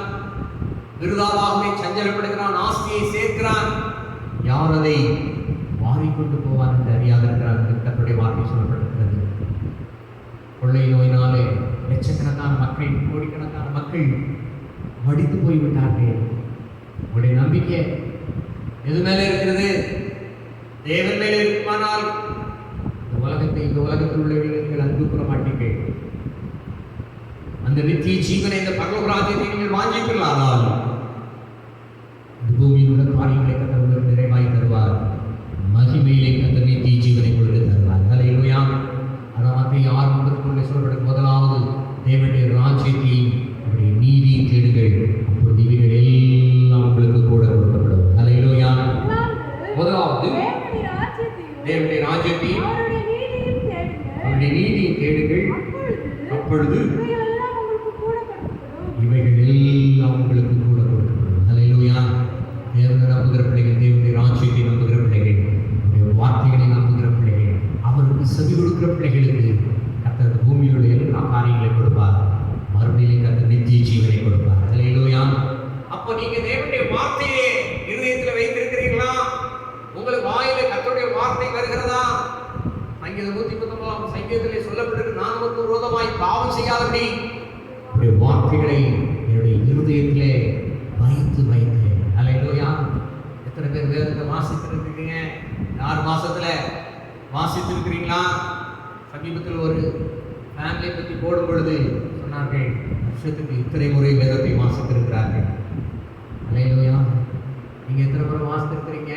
Speaker 2: விருதாவாகவே சஞ்சலப்படுகிறான், ஆஸ்தியை சேர்க்கிறான். யார் அதை வாரிக்கொண்டு போவார் என்று அறியாதிருக்கிறார் என்று கர்த்தருடைய வார்த்தை சொல்லப்பட்டிருக்கிறது. கொள்ளை நோயினாலே லட்சக்கணக்கான மக்கள், கோடிக்கணக்கான மக்கள் மடித்து போய்விட்டார்கள். உங்களுடைய நம்பிக்கை எது மேலே இருக்கிறது? தேவன் மேலே இருக்குமானால் இந்த உலகத்தில் உள்ளவர்கள் அன்பு கூற மாட்டீர்கள். அந்த நித்திய ஜீவனை, இந்த பரலோக ராஜ்யத்தை நீங்கள் வாங்கிக்கொள்ளாதால் இந்த பூமியில் உள்ள காரியங்களை கர்த்தர் நிறைவாய் தருவார். மகிமையிலே கர்த்தர் நித்திய ஜீவனை உங்களுக்கு தருவார். அல்லேலூயா. அதான் மத்திய 6:9 சொல்லப்படும். முதலாவது தேவனுடைய ராஜ்யத்தையும் அவருடைய நீதியை தேடுங்கள், அப்பொழுது இவைகள் எல்லாம் உங்களுக்கு கூட கொடுக்கப்படும். அல்லேலூயா. முதலாவது தேவனுடைய ராஜ்யத்தையும் அவருடைய நீதியை தேடுங்கள், அப்பொழுது இவைகள் எல்லாம் உங்களுக்கு கூட கொடுக்கப்படும். அல்லேலூயா. தேவனை நம்புகிற பிள்ளைகள், தேவனுடைய ராஜ்யத்தை நம்புகிற பிள்ளைகள், அவருடைய வார்த்தைகளை நம்புகிற பிள்ளைகள், அவருக்கு செவி கொடுக்கிற பிள்ளைகளுக்கு கர்த்தர் பூமியுடைய எல்லா காரியங்களை கொடுப்பார். மறுமையிலே கர்த்தர் நித்திய ஜீவனை கொடுப்பார். அல்லேலூயா. அப்போ நீங்க தேவனுடைய வார்த்தையை இருதயத்தில் வைத்திருக்கிறீர்களா? உங்களுக்கு வாயில கர்த்தருடைய வார்த்தை வருகிறதா? சங்கீதம் 119 சங்கீதத்திலே சொல்லப்பட்டிருக்கு, நான் உனக்கு விரோதமாய் பாவம் செய்யாதபடி வார்த்தைகளை என்னுடைய இருதயத்திலே வைத்து. அல்லேலூயா. எத்தனை பேர் வேதத்தை வாசித்திருக்கிறீங்க? 6 மாசத்துல வாசித்திருக்கிறீங்களா? சமீபத்தில் ஒரு ஃபேமிலியை பற்றி போடும் பொழுது சொன்னார்கள், வருஷத்துக்கு இத்தனை முறை வேதத்தை வாசித்திருக்கிறார்கள். அல்லேலூயா. நீங்க எத்தனை முறை வாசித்திருக்கிறீங்க?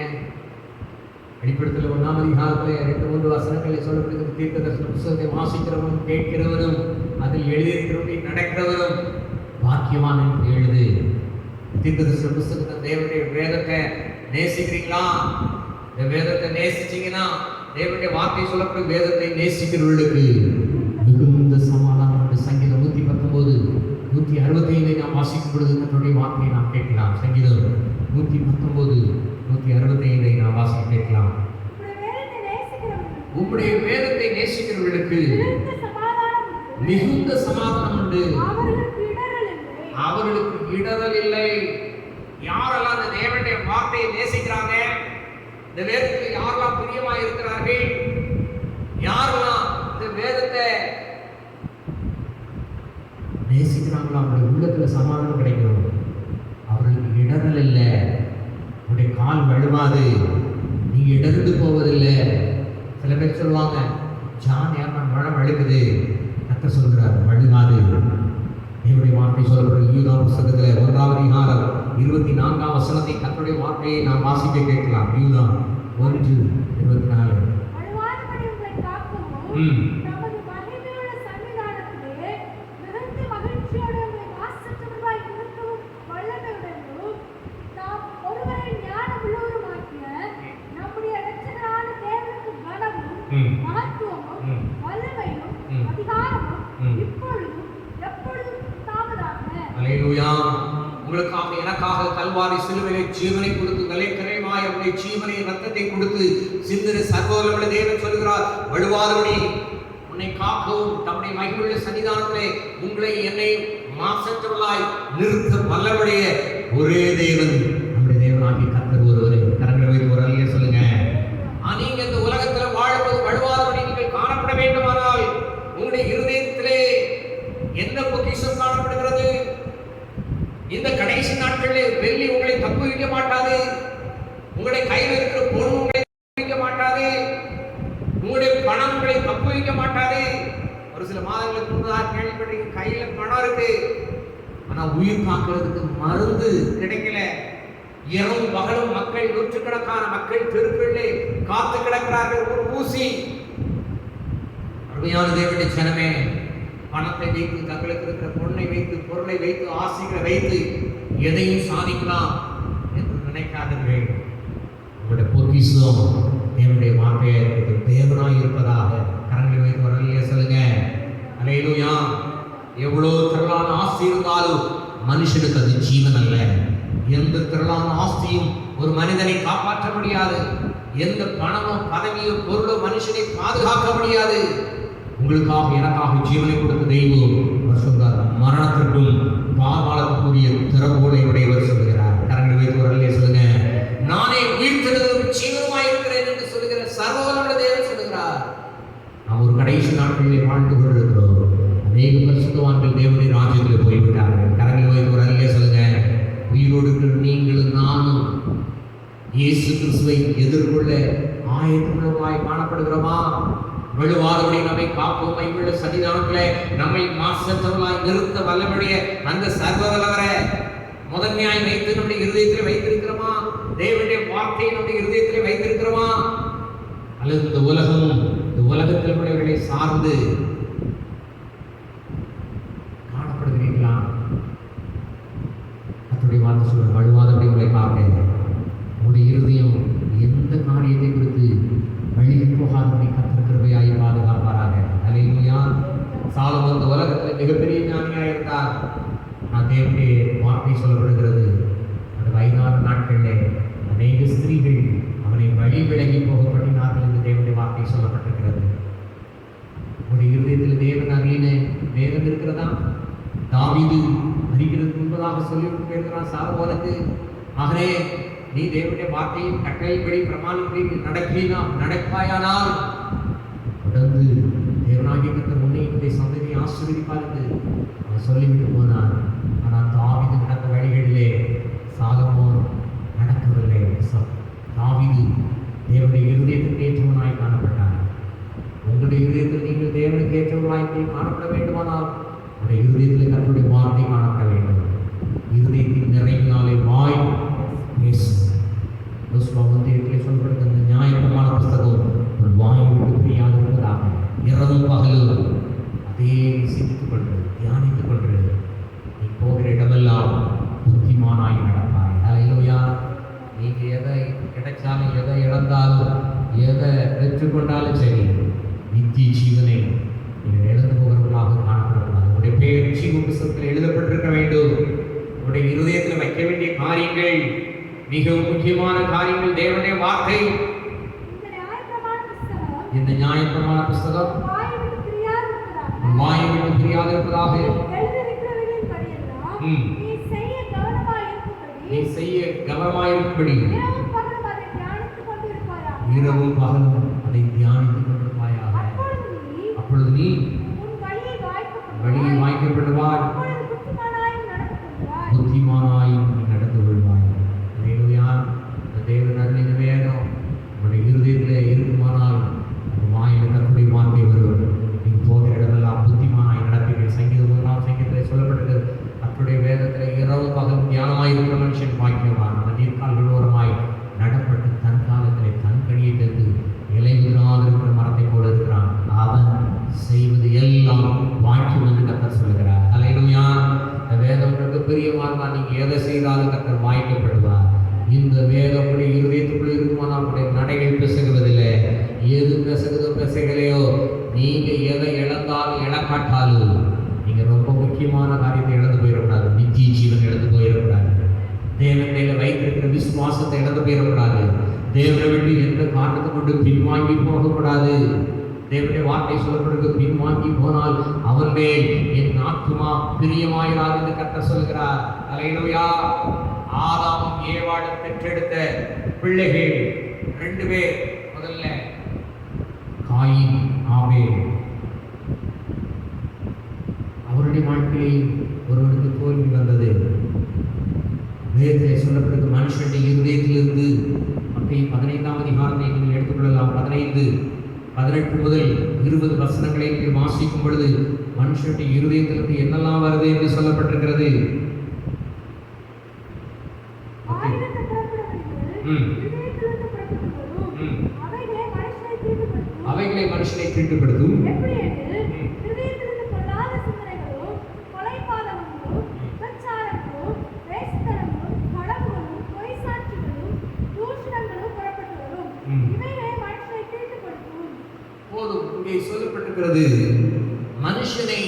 Speaker 2: வெளிப்படுத்தல் 1ஆம் அதிகாரத்தில் 2-3 வசனங்களில் சொல்லப்படுகிற தீர்க்கதரிசன புத்தகத்தை வாசிக்கிறவனும் கேட்கிறவனும் அதில் எழுதியிருக்கிறவனை நடக்கிறவனும் பாக்கியவான் என்று எழுது. தீர்க்கதரிசன புத்தகத்தை தேவனுடைய வேதத்தை நேசிக்கிறீங்களா? இந்த வேதத்தை நேசிச்சீங்கன்னா தேவனுடைய வார்த்தை சொல்லப்படும் வேதத்தை நேசிக்கிறவர்களுக்கு மிகுந்த சமாதானம் என்று சங்கீதம் 119 நாம் வாசிக்கும் பொழுது தன்னுடைய வார்த்தையை நாம் கேட்கலாம். சங்கீதம் 165 நாம் வாசிக்க கேட்கலாம். உம்முடைய வேதத்தை நேசிக்கிறவர்களுக்கு மிகுந்த சமாதானம் உண்டு, அவர்களுக்கு இடரல் இல்லை. யாரெல்லாம் இந்த தேவனுடைய வார்த்தையை நேசிக்கிறாங்க, இந்த வேதத்தில் யாரெல்லாம் பிரியமாக இருக்கிறார்கள், யாரெல்லாம் இந்த வேதத்தை நேசிக்கிறாங்களோ அவருடைய உள்ளத்துல சமாதானம் கிடைக்கும். அவர்களுக்கு இடரல் இல்லை, உடைய கால் வழுவாது, நீங்க இடர்ந்து போவதில்லை. சில பேர் சொல்லுவாங்க, ஜான் ஏன் மழை வழுக்குது, கத்த சொல்கிறார் வழுகாது. என்னுடைய வார்த்தை சொல்லப்படுற யூதா புத்தகத்தில் 1ஆம் அதிகாரம் 24ஆம் வசனத்தை கத்தருடைய வார்த்தையை நாம் வாசிக்க கேட்கலாம். யூதா 1:24. உங்களுக்காக எனக்காக கல்வாரி சிலுவையிலே ஜீவனை கொடுத்து விலைக்கரைமாய் அவருடைய ஜீவனை ரத்தத்தை கொடுத்து சிந்திர சர்வவல்லமையுள்ள தேவன் சொல்கிறார், வழுவாதபடி உன்னை காக்கவும் தம்முடைய மகிமையுள்ள சன்னிதானத்திலே உங்களை என்னை மாசற்றவர்களாய் நிறுத்த வல்லவடைய ஒரே தேவன் நம்முடைய தேவனாகிய கர்த்தர் ஒருவரே. கரங்களை வைத்து ஒரு அல்லையா சொல்லுங்க. நீங்க இந்த உலகத்தில் வாழும்போது வழுவாதபடி நீங்கள் காணப்பட வேண்டுமானால் உங்களுடைய இருதயத்திலே எந்த பொக்கிஷம் காணப்படுகிறது? இந்த கடைசி நாட்களில் வெள்ளி உங்களை தப்பு வைக்க மாட்டாது, உங்களுடைய கையில் இருக்கிற பொருள் உங்களை தப்பு வைக்க மாட்டாது, உங்களுடைய பணம் உங்களை தப்பு வைக்க மாட்டாது. ஒரு சில மாதங்களுக்கு முன்னதாக கேள்விப்பட்டீங்க, கையில பணம் இருக்கு, ஆனா உயிர் காக்கிறதுக்கு மருந்து கிடைக்கல. இரவும் பகலும் மக்கள், நூற்றுக்கணக்கான மக்கள் தெருக்களிலே காத்து கிடக்கிறார்கள். ஒரு ஊசி. அருமையான தேவனுடைய ஜனமே, பணத்தை வைத்து, தங்களுக்கு இருக்கிற பொருளை வைத்து ஆசைகளை வைத்து எதையும் சாதிக்கலாம் என்று நினைக்காதீர்கள். உங்களுடைய பொக்கிஷம் தேவனுடைய வார்த்தையை தேவனாய் இருப்பதாக கரங்களை வைத்து வரலையே சொல்லுங்க. அல்லேலூயா. எவ்வளோ திரளான ஆஸ்தி இருந்தாலும் மனுஷனுக்கு அது ஜீவன் அல்ல. எந்த திரளான ஆஸ்தியும் ஒரு மனிதனை காப்பாற்ற முடியாது. எந்த பணமோ பதவியோ பொருளோ மனுஷனை பாதுகாக்க முடியாது. உங்களுக்காக எனக்காக ஜீவனை கொடுத்த தெய்வம் சொல்கிறார், மரணத்திற்கும் பாதாளத்துக்குரிய திறவுகோலை உடையவர் சொல்கிறார். கரங்களை வைத்து ஒரு அல்லையே சொல்லுங்க. நானே உயிர்த்தெழுதலும் ஜீவனுமாய் இருக்கிறேன் என்று சொல்லுகிற சர்வவல்லமையுள்ள தேவன் சொல்கிறார். நாம் ஒரு கடைசி நாட்களிலே வாழ்ந்து கொண்டிருக்கிறோம். அநேக பரிசுத்தவான்கள் தேவனுடைய ராஜ்யத்தில் போய்விட்டார்கள். கரங்களை வைத்து ஒரு அல்லையே சொல்லுங்க. உயிரோடு இருக்கிற நீங்களும் நானும் இயேசு கிறிஸ்துவை எதிர்கொள்ள ஆயத்தமுள்ளவர்களாய் காணப்படுகிறோமா? வழுவாதபடி நம்மை காக்கும் மையுள்ள சன்னிதானத்திலே நம்மை மாசற்றவர்களாய் நிறுத்த வல்லமையுடைய அந்த சர்வவல்லவரை முதன்மையாய் வைத்து நம்முடைய இருதயத்திலே வைத்திருக்கிறோமா? தேவனுடைய வார்த்தையை நம்முடைய இருதயத்திலே வைத்திருக்கிறோமா? அல்லது இந்த உலகத்தில் உள்ளவர்களை சார்ந்து காணப்படுகிறீர்களா? கர்த்தருடைய வார்த்தை சொல்ற, வழுவாதபடி உங்களை காக்க உங்களுடைய இருதயம் எந்த காரியத்தை குறித்து வழியை போகாதபடி கர்த்தர் கிருபையாய் பாதுகாப்பாராக. அல்லேலூயா. சாலமோன் இந்த உலகத்தில் மிகப்பெரிய ஞானியாக இருந்தார். நான் தேவனுடைய வார்த்தை சொல்லப்படுகிறது, அந்த 16 நாட்களிலே அநேக ஸ்திரீகள் அவனை வழி விலகி போகப்பட்டினார்கள் என்று தேவனுடைய வார்த்தை சொல்லப்பட்டிருக்கிறது. உங்களுடைய இருதயத்தில் தேவன் அருளின வேதம் இருக்கிறதா? தாவீது அறிகிறதுக்கு முன்பதாக சொல்லிவிட்டு இருக்கிறான் சாலமோனுக்கு, மகனே, நீ தேவனுடைய வார்த்தையின் கட்டளைப்படி பிரமாணப்படி நடப்பாயானால் தொடர்ந்து தேவனாகிய கர்த்தர் உன்னை இந்த சந்ததியை ஆசீர்வதிப்பார் என்று அவன் சொல்லிவிட்டு போனான். ஆனால் தாவீது நடந்த வழிகளிலே சாலமோன் நடக்கவில்லை. தாவீது தேவனுடைய இருதயத்துக்கு ஏற்றவனாய் காணப்பட்டார். உங்களுடைய இருதயத்தில் நீங்கள் தேவனுக்கு ஏற்றவர்களாய் காணப்பட வேண்டுமானால் உங்களுடைய இருதயத்தில் கர்த்தருடைய வார்த்தை காணப்பட வேண்டும். இருதயத்தின் நிறைவினாலே வாய் பேசும். சொல்லப்படுகிற நியாயம் இரவும் பகலும் அதே சிந்தித்துக் கொண்டு தியானித்துக் கொண்டு நீ போகிற இடமெல்லாம் புத்திமானாய் நடப்பாய். ஹல்லேலூயா. நீங்க எதை கிடைச்சாலும் எதை இழந்தாலும் எதை பெற்றுக்கொண்டாலும் சரி, நித்திய ஜீவனை நீங்கள் இழந்து போகிறவர்களாக காணப்படக்கூடாது. உங்களுடைய பேர் ஜீவ புத்தகத்தில் எழுதப்பட்டிருக்க வேண்டும். உங்களுடைய இருதயத்தில் வைக்க வேண்டிய காரியங்கள், மிகவும் முக்கியமான காரியங்கள் தேவனுடைய வார்த்தை. இந்த நியாயப்பிரமாண புஸ்தகம் வாயை விட்டு பிரியாது இருப்பதாக. நீ செய்ய கவனமாயிருக்கும்படி இரவும் பகலும் அதை தியானித்துக் கொண்டிருப்பாயாக. அப்பொழுது நீ வழியை வாய்க்கப்படுவாய், புத்திமானாயும் நடந்து கொள்வாய். ஹல்லேலூயா. தேவன் அருளின வேதம் உங்களுடைய இருதயத்தில் இருக்குமானால் வாயில் கர்த்தருடைய வார்த்தை வரும். நீ போகிற இடமெல்லாம் புத்திமானாய் நடப்பீர்கள். சங்கீதம் 1 சங்கீதத்தில் சொல்லப்பட்டது, கர்த்தருடைய வேதத்தில் இரவு பகல் தியானமாய் இருக்கிற மனுஷன் பாக்கியவான். அவன் நீர்க்கால் விழுவோரமாய் நடப்பட்டு தன் காலத்திலே தன் கனியை தந்து இலையுதிராது இருக்கிற மரத்தை போல இருக்கிறான். அவன் செய்வது எல்லாம் வாக்கியம் என்று கர்த்தர் சொல்கிறார். ஹல்லேலூயா. இந்த வேதம் உங்களுக்கு பிரியமாக நீங்க எதை செய்தாலும் கர்த்தர் வாய்க்கப்படுவார். இந்த வேதம் உங்களுடைய இருதயத்துக்குள் இருக்குமானால் உங்களுடைய நடைகள் பிசகுவதில்லை. எது பிசகுதோ பிசகலையோ, நீங்க எதை இழந்தாலும் இழக்காட்டாலும் நீங்க ரொம்ப முக்கியமான காரியத்தை இழந்து போயிடக்கூடாது. நித்திய ஜீவன் இழந்து போயிடக்கூடாது. தேவனையில வைத்திருக்கிற விசுவாசத்தை இழந்து போயிடக்கூடாது. தேவனை விட்டு எந்த காரணத்தை கொண்டு பின்வாங்கி போகக்கூடாது. தேவனுடைய வார்த்தை சொல்லப்படுறது, பின்வாங்கி போனால் அவன் மேல் என் ஆத்துமா பிரியமாயிராது என்று கர்த்தர் சொல்கிறார். ஹல்லேலூயா. ஆதாமும் ஏவாளும் பெற்றெடுத்த பிள்ளைகள் 2 பேர். முதல்ல காயின், ஆபேல். அவருடைய வாழ்க்கையில் ஒருவருக்கு தோல்வி வந்தது. வேதத்தில் சொல்லப்படுகிறது, மனுஷனுடைய இருதயத்திலிருந்து மத்திய 15ஆம் அதிகாரத்தை நீங்கள் எடுத்துக்கொள்ளலாம். 15, 18 முதல் 20 வசனங்களை நீங்கள் வாசிக்கும் பொழுது மனுஷனுடைய இருதயத்திலிருந்து என்னெல்லாம் வருது என்று சொல்லப்பட்டிருக்கிறது. அவைகளை மனுஷனை தீட்டுப்படுத்தும். போதும், இங்கே சொல்லப்பட்டிருக்கிறது மனுஷனை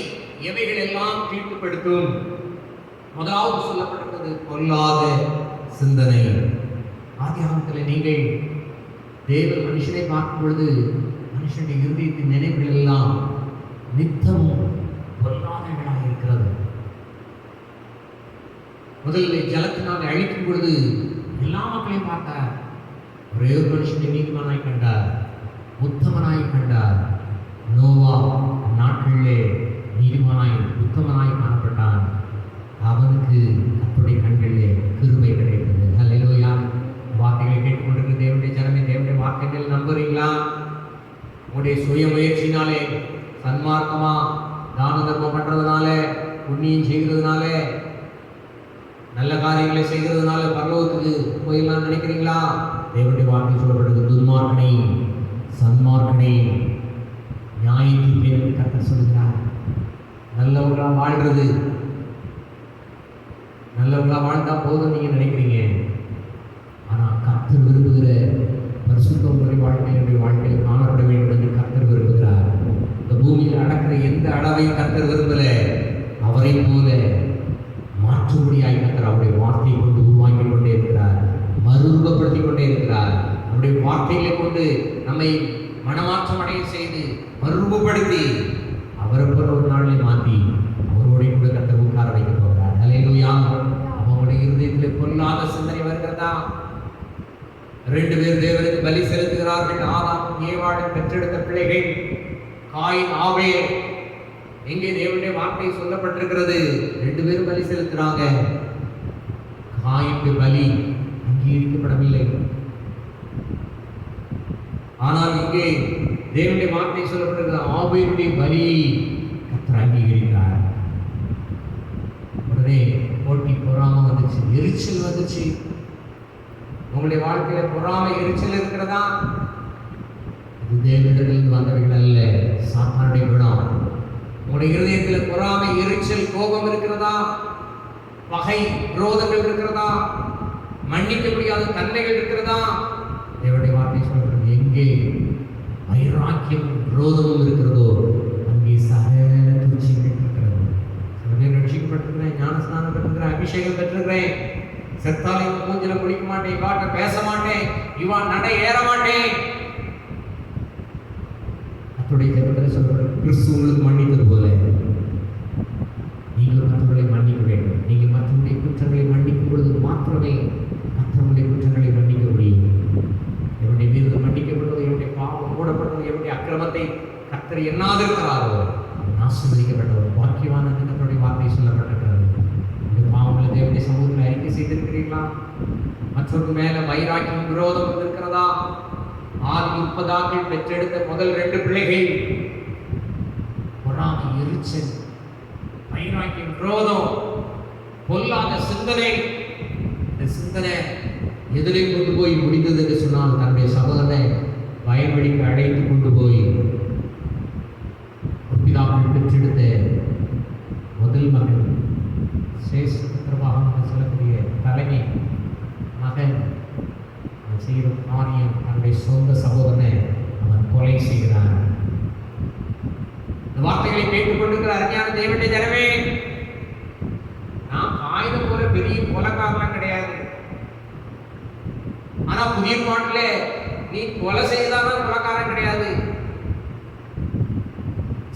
Speaker 2: எவைகள் எல்லாம் தீட்டுப்படுத்தும். முதலாவது சொல்லப்பட்டிருக்கிறது பொல்லாத சிந்தனை. ஆதியாகமத்தில் நீங்கள் தேவன் மனுஷனை பார்க்கும் பொழுது மனுஷனுடைய இருதயத்தின் நினைவுகள் எல்லாம் நித்தமும் பொல்லாதவைகளாக இருக்கிறது. முதலில் ஜலத்தினால் அழிக்கும் பொழுது எல்லா மக்களையும் பார்த்தார். ஒரே ஒரு மனுஷனை நீதிமானாய் கண்டார், உத்தமனாய் கண்டார். நோவா நாட்களிலே நீதிமானாய் உத்தமனாய் காணப்பட்டான். அவனுக்கு அப்படி கண்களிலே கிருபை கிடைத்தது. ஹல்லேலூயா. வார்த்தைகளை கேட்டுக்கொண்டிருக்கிற தேவனுடைய ஜனமே, தேவனுடைய வார்த்தைகள் நம்புறீங்களா? உங்களுடைய சுய முயற்சினாலே, சன்மார்க்கமா தான தர்மம் பண்றதுனால, புண்ணியம் செய்கிறதுனால, நல்ல காரியங்களை செய்கிறதுனால பரலோகத்துக்கு போயிடலாம் நினைக்கிறீங்களா? தேவனுடைய வார்த்தை சொல்லப்படுது, துன்மார்க்கனை சன்மார்க்கனை நியாயத்தீர்ப்பேன் கர்த்தர் சொல்கிறார். நல்லவங்களா வாழ்றது, நல்லவங்களா வாழ்ந்தா போதும் நீங்க நினைக்கிறீங்க. ஆனால் கர்த்தர் விரும்புகிற பரிசுத்த உங்களுடைய வாழ்க்கையில் காணப்பட வேண்டும் என்று கர்த்தர் விரும்புகிறார். இந்த பூமியில் அடக்கிற எந்த அளவையும் கர்த்தர் விரும்பல. அவரை போல மாற்றும்படியாய் கர்த்தர் அவருடைய வார்த்தையை கொண்டு உருவாக்கி கொண்டே இருக்கிறார், மறுரூபப்படுத்திக் கொண்டே இருக்கிறார். அவருடைய வார்த்தைகளை கொண்டு நம்மை மனமாற்றம் அடைய செய்து மறுரூபப்படுத்தி அவரை போல ஒரு நாளில் மாற்றி அவருடைய கூட கர்த்தர் உட்கார வைக்க போகிறார். ஹல்லேலூயா. அவங்களுடைய இருதயத்தில் பொல்லாத சிந்தனை வருகிறதா? 2 பேர் தேவனுக்கு பலி செலுத்துகிறார்கள். ஆதாமும் ஏவாளும் பெற்றெடுத்த பிள்ளைகள் காயின், ஆபேல். எங்கே தேவனுடைய வார்த்தை சொல்லப்பட்டிருக்கிறது? 2 பேரும் பலி செலுத்துறாங்க. காயினுடைய பலி அங்கீகரிக்கப்படவில்லை. ஆனால் இங்கே தேவனுடைய வார்த்தை சொல்லப்பட்டிருக்கிற ஆபேலுடைய பலி கர்த்தர் அங்கீகரிக்கிறார். உடனே போட்டி, பொறாமை வந்துச்சு, எரிச்சல் வந்துச்சு. உங்களுடைய வாழ்க்கையில பொறாமை, எரிச்சல் இருக்கிறதா? இது தேவனிடத்திலிருந்து வந்தவைகள் அல்ல, சாத்தானுடைய உங்களுடைய இருதயத்தில் பொறாமை, எரிச்சல், கோபம் இருக்கிறதா? பகை, விரோதங்கள் இருக்கிறதா? மன்னிக்க முடியாத தன்மைகள் இருக்கிறதா? தேவனுடைய வார்த்தை சொல்கிறது, எங்கே வைராக்கியம் விரோதமும் இருக்கிறதோ அங்கே சகல துச்சிகள் இருக்கிறது. சில பேர் ரட்சிக்கப்பட்டிருக்கிறேன், ஞானஸ்நானம் பெற்றிருக்கிறேன், அபிஷேகம் பெற்றிருக்கிறேன், செத்தாலை மூஞ்சில குளிக்க மாட்டேன், இவாட்ட பேச மாட்டேன், இவா நடை ஏற மாட்டேன். அத்துடைய ஜெபத்தில் சொல்லப்படுற கிறிஸ்து உங்களுக்கு மன்னித்தது போல நீங்கள் மற்றவர்களை மன்னிக்க வேண்டும். நீங்கள் மற்றவருடைய குற்றங்களை மன்னிக்கும் பொழுது மாத்திரமே மற்றவருடைய குற்றங்களை மன்னிக்க முடியும். என்னுடைய மீது மன்னிக்கப்படுவது, என்னுடைய பாவம் மூடப்படுவது, என்னுடைய அக்கிரமத்தை கர்த்தர் எண்ணாதிருக்கிறாரோ ஆசீர்வதிக்கப்பட்டவர் பாக்கியவான் என்று கர்த்தருடைய வார்த்தை சொல்லப்பட்டிருக்கிறது. இந்த பாவங்களை தேவனுடைய சமூகத்தில் அறிக்கை செய்திருக்கிறீர்களா? மற்றொரு மேல வைராக்கியம், விரோதம் இருக்கிறதா? ஆதி முற்பதாக்கள் பெற்றெடுத்த முதல் 2 பிள்ளைகள் பொறாமை, எரிச்சல், வைராக்கியம், விரோதம், பொல்லாத சிந்தனை. இந்த சிந்தனை எதிரை கொண்டு போய் முடிந்தது என்று சொன்னால் தன்னுடைய சகோதரனை வயல்வெளிக்கு அழைத்து கொண்டு போய் பிதாக்கள் பெற்றெடுத்த முதல் மகன் சேஷபாகம் என்று சொல்லக்கூடிய தலைமை மகன் செய்கிற காரியம், தன்னுடைய சொந்த சகோதரனை அவன் கொலை செய்கிறான். இந்த வார்த்தைகளை கேட்டுக் கொண்டிருக்கிற அருமையான தேவனுடைய ஜனமே, நாம் ஆயுதம் போல பெரிய கொலைக்காரலாம் கிடையாது. ஆனா புதிய பாட்டிலே நீ கொலை செய்தாலும் கொலைக்காரன் கிடையாது.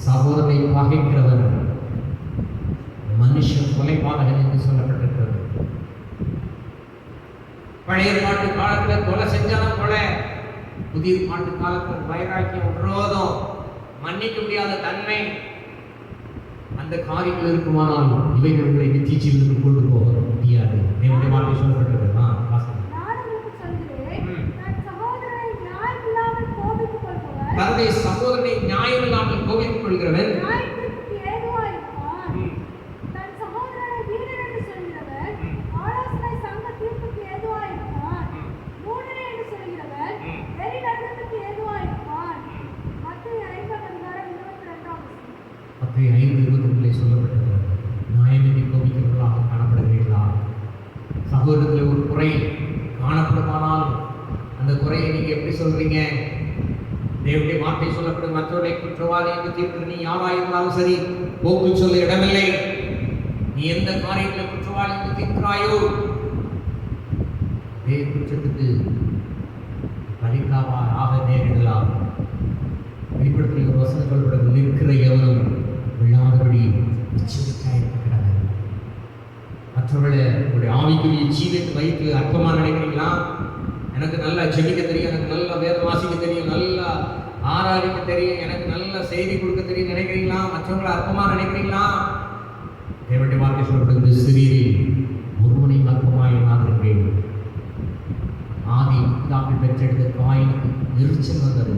Speaker 2: சகோதரனை பகைக்கிறவன் மனுஷன் கொலைபாதகன் என்று சொல்லப்பட்டிருக்கிறது. பழைய பாட்டு காலத்தில் கொலை செஞ்சாலும் கொலை, புதிய பாட்டு காலத்தில் வைராக்கியம், விரோதம், மன்னிக்க முடியாத தன்மை, அந்த காரியங்கள் இருக்குமானால் இவைகள் உங்களை நித்திய ஜீவனுக்கு கொண்டு போக முடியாது. தேவனுடைய வார்த்தை சொல்லப்பட்டிருக்கிறது. தன்னுடைய சகோதரனை நியாயம் இல்லாமல் கோபித்துக் கொள்கிறவன் மத்திய 5:22 சொல்லப்பட்டிருக்கிறது. நியாயத்தை கோபிக்கிறவர்களாக காணப்படுகிறீர்களா? சகோதரத்தில் ஒரு குறை காணப்படுமானால் அந்த குறையை நீங்க எப்படி சொல்றீங்க? தேவனுடைய வார்த்தை சொல்லப்படும், மற்றவர்களை குற்றவாளி என்று தீர்ப்பு நீ யாராயிருந்தாலும் சரி, போக்கு சொல்ல இடமில்லை. நீ எந்த காரியத்தில் குற்றவாளி என்று தீர்க்கிறாயோ அதே குற்றத்துக்கு பலிக்காவாக நேரிடலாம். வெளிப்படத்தில் ஒரு வசனம் சொல்லப்படுகிறது, நிற்கிற எவனும் விழாதபடி எச்சரிக்கையாயிருக்கிறாங்க. மற்றவர்களை உங்களுடைய ஆவிக்குரிய ஜீவத்தை வைத்து அற்பமாக நினைக்கிறீங்களா? எனக்கு நல்லா ஜெபிக்க தெரியும், எனக்கு நல்லா வேதம் வாசிக்க தெரியும், நல்லா ஆராதிக்க தெரியும், எனக்கு நல்ல செய்தி கொடுக்க தெரியும் நினைக்கிறீங்களா? மற்றவங்களை அற்பமாக நினைக்கிறீங்களா? தேவனுடைய வார்த்தை சொல்லப்படுகிறது, சிறியரில் ஒருவனையும் அற்பமாய் எண்ணாதிருக்கிறேன். ஆதி பிதாக்கள் பெற்றெடுத்த காயினுக்கு எரிச்சல் வந்தது.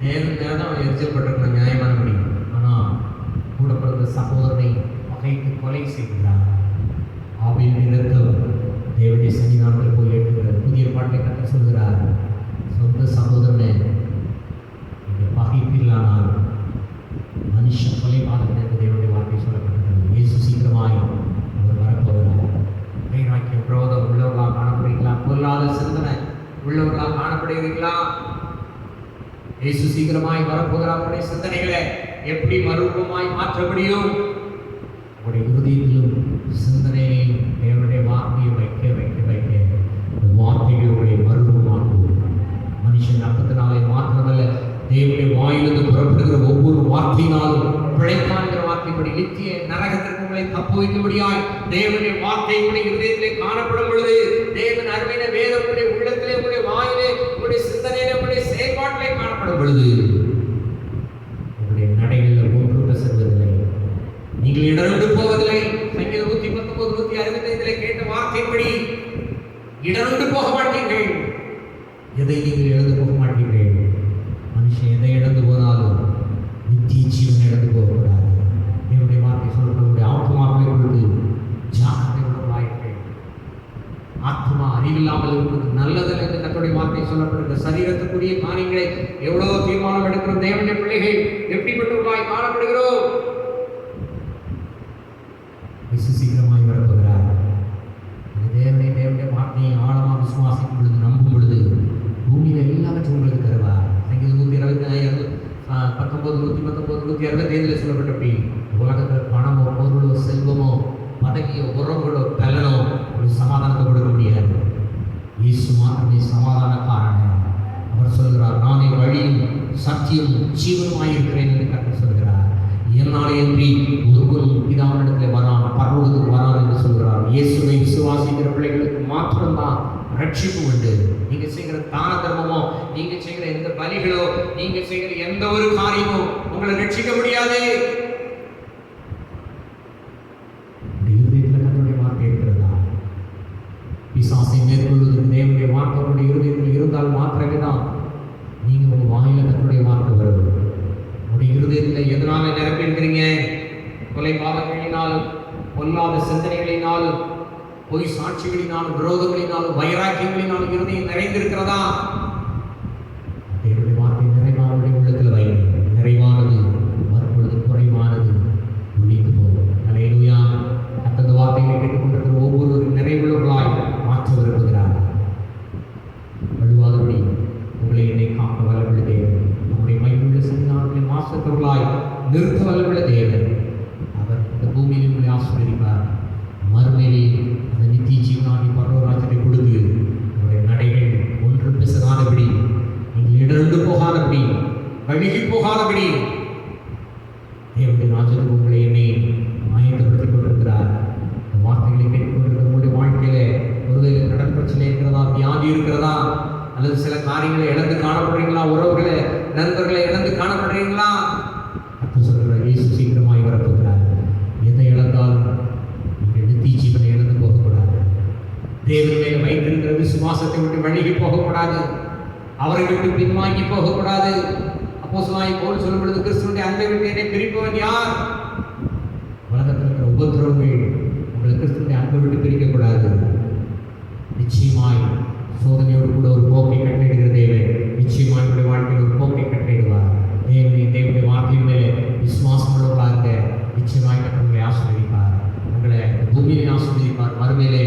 Speaker 2: நேரம் அவன் எரிச்சல் பட்டிருக்கிற நியாயமான முடியும். ஆனால் கூட பிறந்த சகோதரனை பகைத்து கொலை செய்கிறார். ஆவியின் நிலத்தவர் தேவனுடைய சன்னிதானத்தில் போய் ஏற்றுகிறார். புதிய பாட்டை கற்று சொல்கிறார், சொந்த சகோதரனை நீங்கள் பகைப்பில்லானால் மனுஷன் கொலைபாதகன் என்று தேவனுடைய வார்த்தை சொல்லப்பட்டிருக்கிறது. இயேசு சீக்கிரமாய் அவர் வரப்போகிறார். வைராக்கியம், விரோதம் உள்ளவர்களாக காணப்படுகிறீர்களா? பொல்லாத சிந்தனை உள்ளவர்களாக காணப்படுகிறீர்களா? இயேசு சீக்கிரமாய் வரப்போகிறார். அவருடைய சிந்தனைகளை எப்படி மறுரூபமாய் மாற்ற முடியும்? உங்களுடைய இருதயத்திலும் சிந்தனையையும் தேவனுடைய வார்த்தையை வைக்க வைக்க வைக்க இந்த வார்த்தைகளுடைய மறுரூபமாக்குவோம். மனுஷன் அப்பத்தினாலே மாத்திரமல்ல, தேவனுடைய வாயிலிருந்து புறப்படுகிற ஒவ்வொரு வார்த்தையினாலும் பிழைப்பான்கிற வார்த்தைப்படி நித்திய நரகத்திற்கு உங்களை தப்பு வைக்க முடியாது. தேவனுடைய வார்த்தை உங்களுடைய இருதயத்திலே காணப்படும் பொழுது, தேவன் அருமையான வேதம் உங்களுடைய உள்ளத்திலே, உங்களுடைய வாயிலே, உங்களுடைய சிந்தனையிலே, உங்களுடைய செயல்பாட்டிலே காணப்படும் பொழுது உங்களுடைய நடைகளில் ஒன்று செல்வதில்லை, நீங்கள் இடர்ந்து போவதில்லை. சங்கீதம் 119, 165 கேட்ட வார்த்தைப்படி இடர்ந்து போக மாட்டீர்கள். எதை நீங்கள் இழந்து போக மாட்டீர்கள்? மனுஷன் எதை இழந்து போனாலும் நித்திய ஜீவன் இழந்து போகக்கூடாது. என்னுடைய வார்த்தை சொல்லக்கூடிய ஆத்மாக்களை கொடுத்து ஜாக்கிரதை உள்ளவர்களாயிருங்கள். ஆத்மா அறிவில்லாமல் இருப்பது நல்லதல்ல என்று கர்த்தருடைய வார்த்தை சொல்லப்படுகிற சரீரத்துக்குரிய காரியங்களை எவ்வளவு தீர்மானம் எடுக்கிறோம் பார்க்கிறோம். தேவனுடைய பிள்ளைகள் எப்படிப்பட்டவர்களாய் காணப்படுகிறோம்? சீக்கிரமாய் வரப்போகிறார். தேவனுடைய வார்த்தையை ஆழமாக விசுவாசிக்கும் பொழுது, நம்பும் பொழுது பூமியில் எல்லாவற்றும் உங்களுக்கு தருவார். சங்கீதம் 125 19 119 165 சொல்லப்பட்டபடி உலகத்தில் பணமோ பொருளோ செல்வமோ பதவியோ உறவுகளோ பலனோ ஒரு சமாதானத்தை கொடுக்க முடியாது. இயேசு மாத்திரமே சமாதானக்காரன். அவர் சொல்கிறார், நானே வழியும் சத்தியம் ஜீவனுமாயிருக்கிறேன் என்று கர்த்தர் சொல்கிறார். என்னாலே அன்றி ஒருவரும் பிதாவினிடத்தில் வரான், பரலோகத்துக்கு வரான் என்று சொல்கிறார். இயேசுவை விசுவாசிக்கிற பிள்ளைகளுக்கு மாத்திரம்தான் ரட்சிப்பு உண்டு. நீங்க செய்கிற தான தர்மமோ, நீங்க செய்கிற எந்த பலிகளோ, நீங்க செய்கிற எந்த ஒரு காரியமோ உங்களை ரட்சிக்க முடியாது. கர்த்தருடைய வார்த்தை இருக்கிறதா? பிசாசை மேற்கொள்வதற்கு தேவனுடைய வார்த்தை உங்களுடைய இருதயத்தில் இருந்தால் மாத்திரமே தான் நீங்க உங்க வாயில கர்த்தருடைய வார்த்தை வருது. உங்களுடைய இருதயத்தில் எதனால நிரப்பி இருக்கிறீங்க? கொலை பாவங்களினாலும், பொல்லாத சிந்தனைகளினாலும், பொய் சாட்சிகளினாலும், விரோதங்களினாலும், வைராக்கியங்களினாலும் இருதயம் நிறைந்திருக்கிறதா? தேவனுடைய வார்த்தை நிறைவானுடைய உள்ளத்தில் வைங்க. நிறைவானது வரும்பொழுது குறைவானது ஒழிந்து போகும். அல்லேலூயா. அந்த வார்த்தைகளை கேட்டுக்கொண்டிருக்கிற ஒவ்வொரு நிறைவுள்ளவர்களாய் மாற்ற விரும்புகிறார். வலுவாதபடி உங்களை என்னை காக்க வல்லமுள்ள தேவன், நம்முடைய மையுள்ள சன்னிதானங்களை மாற்றத்தவர்களாய் நிறுத்த வல்லமுள்ள தேவன். அவர் இந்த பூமியில் உங்களை ஆசீர்வதிப்பார். மறுமையிலே அந்த நித்திய ஜீவனாகி பரலோகராஜ்யத்தை கொடுத்து உங்களுடைய நடைகள் ஒன்று பிசகாதபடி, நீங்கள் இடர்ந்து போகாதபடி, வழுகி போகாதபடி தேவனுடைய ராஜ்யத்துக்கு உங்களை என்னை ஆயத்தப்படுத்திக் கொண்டிருக்கிறார். இந்த வார்த்தைகளை கேட்டுக்கொண்டிருக்கிற உங்களுடைய வாழ்க்கையில ஒருவேளை கடன் பிரச்சனை இருக்கிறதா, வியாதி இருக்கிறதா, அல்லது சில காரியங்களை இழந்து காணப்படுறீங்களா, உறவுகளை நண்பர்களை இழந்து காணப்படுறீங்களா? அப்போ சொல்கிற இயேசு சீக்கிரமாய் வரப்போகிறார். எதை இழந்தாலும் நீங்கள் நித்திய ஜீவனை இழந்து போகக்கூடாது. தேவன் மேலே வைத்திருக்கிற விசுவாசத்தை விட்டு வழுகி போகக்கூடாது. அவரை விட்டு பின்வாங்கி போகக்கூடாது. அப்போஸ்தலனாகிய பவுல் சொல்லும் பொழுது, கிறிஸ்துவினுடைய அன்பை விட்டு என்னை பிரிப்பவன் யார்? உலகத்தில் இருக்கிற உபத்திரவங்கள் உங்களை கிறிஸ்துவினுடைய அன்பை விட்டு பிரிக்கக்கூடாது. நிச்சயமாய் சோதனையோடு கூட ஒரு போக்கை கட்டிடுகிற தேவன் நிச்சயமாய் உங்களுடைய வாழ்க்கையில் ஒரு போக்கை கட்டிடுவார். தேவனுடைய வார்த்தையின் மேலே விசுவாசம் உள்ளவர்களாக நிச்சயமாய் உங்களை ஆசீர்வதிப்பார். உங்களை பூமியிலே ஆசீர்வதிப்பார். மறுமையிலே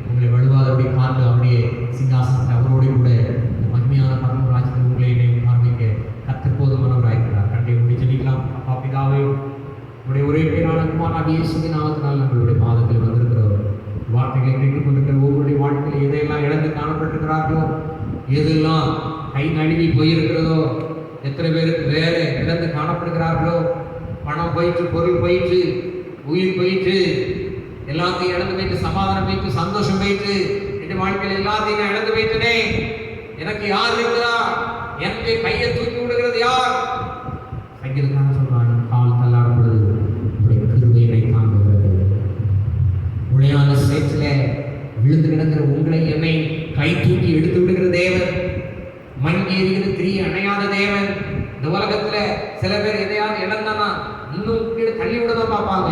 Speaker 2: உங்களை வலுவாதபடி பார்த்து அவருடைய சிங்காசனத்தில் அவரோடு கூட இந்த மகிமையான பரலோக ராஜ்யத்தில் உங்களை என்னை பார்வைக்க கர்த்தர் போதுமானவராயிருக்கிறார். கண்டே முடி ஜெபிக்கலாம். அப்பா பிதாவே, உங்களுடைய ஒரே பேரான குமாரனாகிய இயேசுவின் நாமத்தினால் நம்மளுடைய பாதத்தில் வந்திருக்கிறோம். வார்த்தைகளை கேட்டுக்கொண்டிருக்கிற ஒவ்வொருடைய வாழ்க்கையில் எதையெல்லாம் இழந்து காணப்பட்டிருக்கிறார்களோ, எதெல்லாம் கை நழுவி போயிருக்கிறதோ, எத்தனை பேருக்கு வேலை இழந்து காணப்படுகிறார்களோ, பணம் போயிட்டு, பொருள் போயிட்டு, உயிர் போயிட்டு, எல்லாத்தையும் இழந்து போயிட்டு, சமாதானம் போயிட்டு, சந்தோஷம் போயிட்டு, என் வாழ்க்கையில் எல்லாத்தையும் நான் இழந்து போயிட்டனே, எனக்கு யார் இருக்கிறா? எனக்கு கையை தூக்கி விடுகிறது யார்? சங்கீதக்காரன் சொல்றான், கால் தள்ளாடும் பொழுது உடைய கிருபையை தாங்குகிறது. உளையான சேற்றில விழுந்து கிடக்கிற உங்களை என்னை கை தூக்கி எடுத்து விடுகிற தேவன், மங்கி எறிகிற திரிய அணையாத தேவன். இந்த உலகத்துல சில பேர் எதையாவது இழந்தானா இன்னும் கீழே தள்ளி விடதான் பார்ப்பாங்க.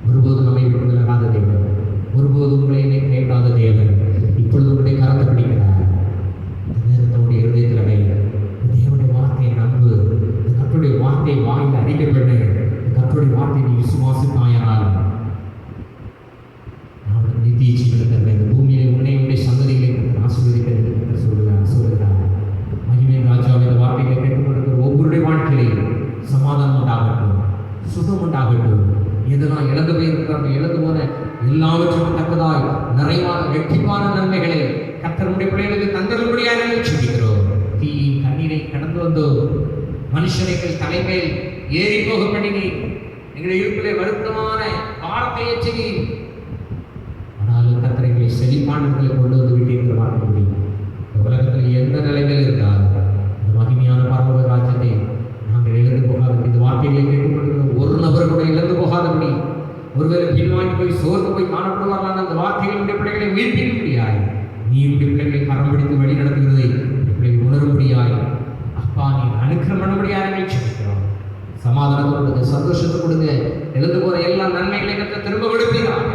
Speaker 2: ஒருபோதும் நம்மை விட்டு விலகாத தேவன், ஒருபோதும் உங்களை என்னை கைவிடாத தேவன் இப்பொழுது உங்களுடைய கரத்தை பிடிக்கிறார். நேரத்தோடைய இருதயத்தில் வைங்க. தேவனுடைய வார்த்தையை நம்பு. கர்த்தருடைய வார்த்தையை வாயில் அறிக்கை பண்ணு. கர்த்தருடைய வார்த்தையை நீ விசுவாசித்தாயானால் நித்திய ஜீவனுக்கு இந்த பூமியிலே உன்னை சந்ததிகளை ஆசீர்வதிக்க என்று சொல்லுகிறார். மகிமையின் ராஜாவின் இந்த வார்த்தைகளை கேட்டுக்கொண்டிருக்கிற ஒவ்வொருடைய வாழ்க்கையிலையும் சமாதானம் உண்டாகட்டும், சுகம் உண்டாகட்டும். எதனால் இழந்து போயிருக்கிறார்கள், இழந்து போன எல்லாவற்றுக்கும் தக்கதாய் நிறைவான வெற்றிப்பான நன்மைகளை கர்த்தருடைய பிள்ளைகளுக்கு தந்தரும்படியாக சிந்திக்கிறோம். தீயின் கண்ணீரை கடந்து வந்தோம். மனுஷனைகள் தலைமையில் ஏறி போக பண்ணினி. எங்களுடைய இருப்பிலே வருத்தமான வார்த்தையை செய்தி. ஆனாலும் கர்த்தரை செழிப்பானவர்களை கொண்டு வந்து விட்டீர்கள் பார்க்க முடியும். இந்த உலகத்தில் எந்த நிலைமையில் இருந்தாலும் இந்த மகிமையான பரலோக ராஜ்யத்தை நாங்கள் இழந்து போகாதபடி, இந்த வார்த்தைகளை கேட்டுக்கொண்டிருக்கிற ஒரு நபர் கூட இழந்து போகாதபடி, ஒருவேளை பின்வாங்கி போய் சோர்ந்து போய் காணப்படுவார்கள். அந்த வார்த்தைகளுடைய பிள்ளைகளை உயிர்ப்பிக்க முடியாது. நீ இப்படி பிள்ளைகளை கரம் பிடித்து வழி நடத்துகிறதை பிள்ளைகள் உணர முடியாது. அப்பா, நீ அனுக்கிரம் பண்ணும்படியாக சொல்லிக்கிறோம். சமாதானத்தை கொடுங்க, சந்தோஷத்தை கொடுங்க. எழுந்து போற எல்லா நன்மைகளை கற்று திரும்ப கொடுப்பீர்கள்.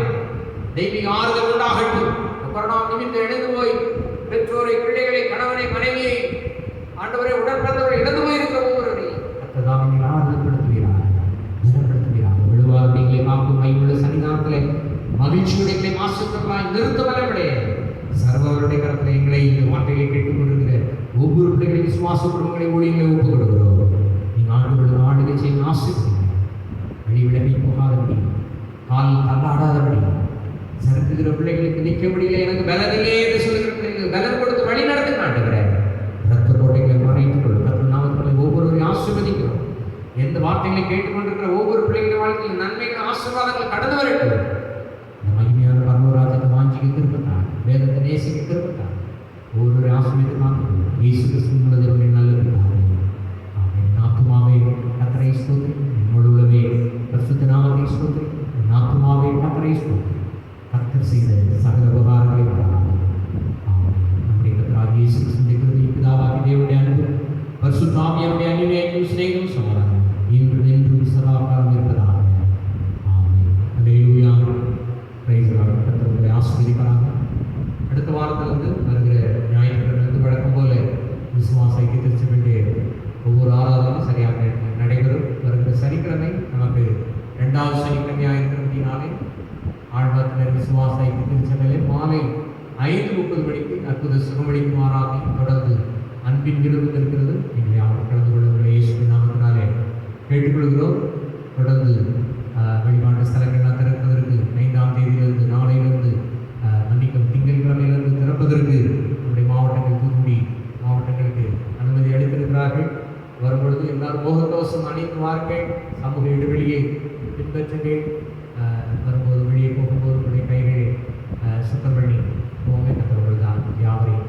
Speaker 2: தெய்வீக ஆறுதல் உண்டாகட்டும். கொரோனா நிமித்தம் எழுந்து போய் பெற்றோரை, பிள்ளைகளை, கணவனை, மனைவியை ஆண்டவரே உடன்பிறந்தவரை இழந்து போயிருக்கிற ஒவ்வொருவரையும் கர்த்தர் நீங்கள் ஆறுதல்படுத்துவீராக, குணப்படுத்துவீராக. விழுவாக நீங்களை காக்கும் மையுள்ள சன்னிதானத்திலே மகிழ்ச்சியுடைய மாசுக்களாய் நிறுத்தவல்லவரே, சர்வருடைய கரத்தில் எங்களை இந்த வார்த்தைகளை கேட்டுக் கொண்டிருக்கிற ஒவ்வொரு பிள்ளைகளையும் விசுவாச குடும்பங்களை ஊழியங்களை ஒப்புக் கொடுக்கிறோம். நீங்கள் ஆண்டுகளுக்கு ஆண்டுகை செய்ய ஆசிர்வதிங்க. வழி விலகி போகாதபடி, கால் தள்ளாடாதபடி, சறுக்குகிற பிள்ளைகளுக்கு நிற்க முடியல, எனக்கு பலனில்லை என்று சொல்லுகிற பிள்ளைகளுக்கு பலன் கொடுத்து வழி நடத்துங்க ஆண்டவரே. ரத்த கோட்டைகளை மறைத்துக் கொள்ளும். ரத்த நாமத்திலே ஒவ்வொருவரையும் ஆசீர்வதிக்கிறோம். எந்த வார்த்தைகளை கேட்டுக்கொண்டிருக்கிற ஒவ்வொரு பிள்ளைகளின் வாழ்க்கையில் நன்மைகள் ஆசீர்வாதங்கள் கடந்து வரட்டும். இந்த மகிமையான பரலோகராஜ்யத்தை வாஞ்சிக்க திருப்பத்தான், வேதத்தை நேசிக்க திருப்பத்தான், ஒவ்வொரு ஆசீர்வாதம் இயேசு கிறிஸ்துவின் நல்ல பிதாவே. ஆமென். ஆத்துமாவே கர்த்தரை ஸ்தோத்திரி, என்னோடு உள்ளவே பரிசுத்த நாமத்தை ஸ்தோத்திரி. ஆத்துமாவே கர்த்தரை ஸ்தோத்திரி, கர்த்தர் செய்த சகல உபகாரங்களை மறவாதே. ஆமென். நம்முடைய கர்த்தராகிய இயேசு கிறிஸ்துவின் கிருபை, பிதாவாகிய தேவனுடைய அன்பு, பரிசுத்த ஆவியானவருடைய அன்பினையும் சிநேகமும் சமாதானமும் இன்றும் என்றும் சதாகாலம் இருப்பதாக. Amen. Hallelujah. Praise the lord. கர்த்தர் உங்களை ஆசீர்வதிப்பாராக. அடுத்த வாரத்திலிருந்து வருகிற ஞாயிற்றுக்கிழமை வழக்கம் போல விசுவாச ஐக்கிய திருச்சபையிலே ஒவ்வொரு ஆராதனையும் சரியாக நடைபெறும். வருகிற சனிக்கிழமை நமக்கு 2வது சனிக்கிழமையாக இருக்கிறதுனாலே ஆழ்வார்த்தினர் விசுவாச ஐக்கிய திருச்சபையிலே மாலை 5:30 மணிக்கு அற்புத சுகமளிக்கும் ஆராதனை தொடர்ந்து அன்பின் விருது இருக்கிறது. எங்களை அவர் கலந்து கொள்ளுகிற இயேசுவின் நாமத்தினாலே கேட்டுக்கொள்கிறோம். தொடர்ந்து வழிபாட்டு ஸ்தலங்கள்லாம் திறப்பதற்கு 5ஆம் தேதியிலிருந்து, நாளையிலிருந்து, மன்னிக்கும் திங்கட்கிழமையிலிருந்து திறப்பதற்கு நம்முடைய மாவட்டங்கள், தூத்துக்குடி மாவட்டங்களுக்கு அனுமதி அளித்திருக்கிறார்கள். வரும்பொழுது எல்லாரும் முகக்கவசம் அணிந்து வாருங்கள், சமூக இடைவெளியை பின்பற்றுங்கள். வரும்போது வெளியே போகும்போது உங்களுடைய கைகளை சுத்தம் பண்ணி போங்க. கத்தவர்கள் தான் யாவரையும்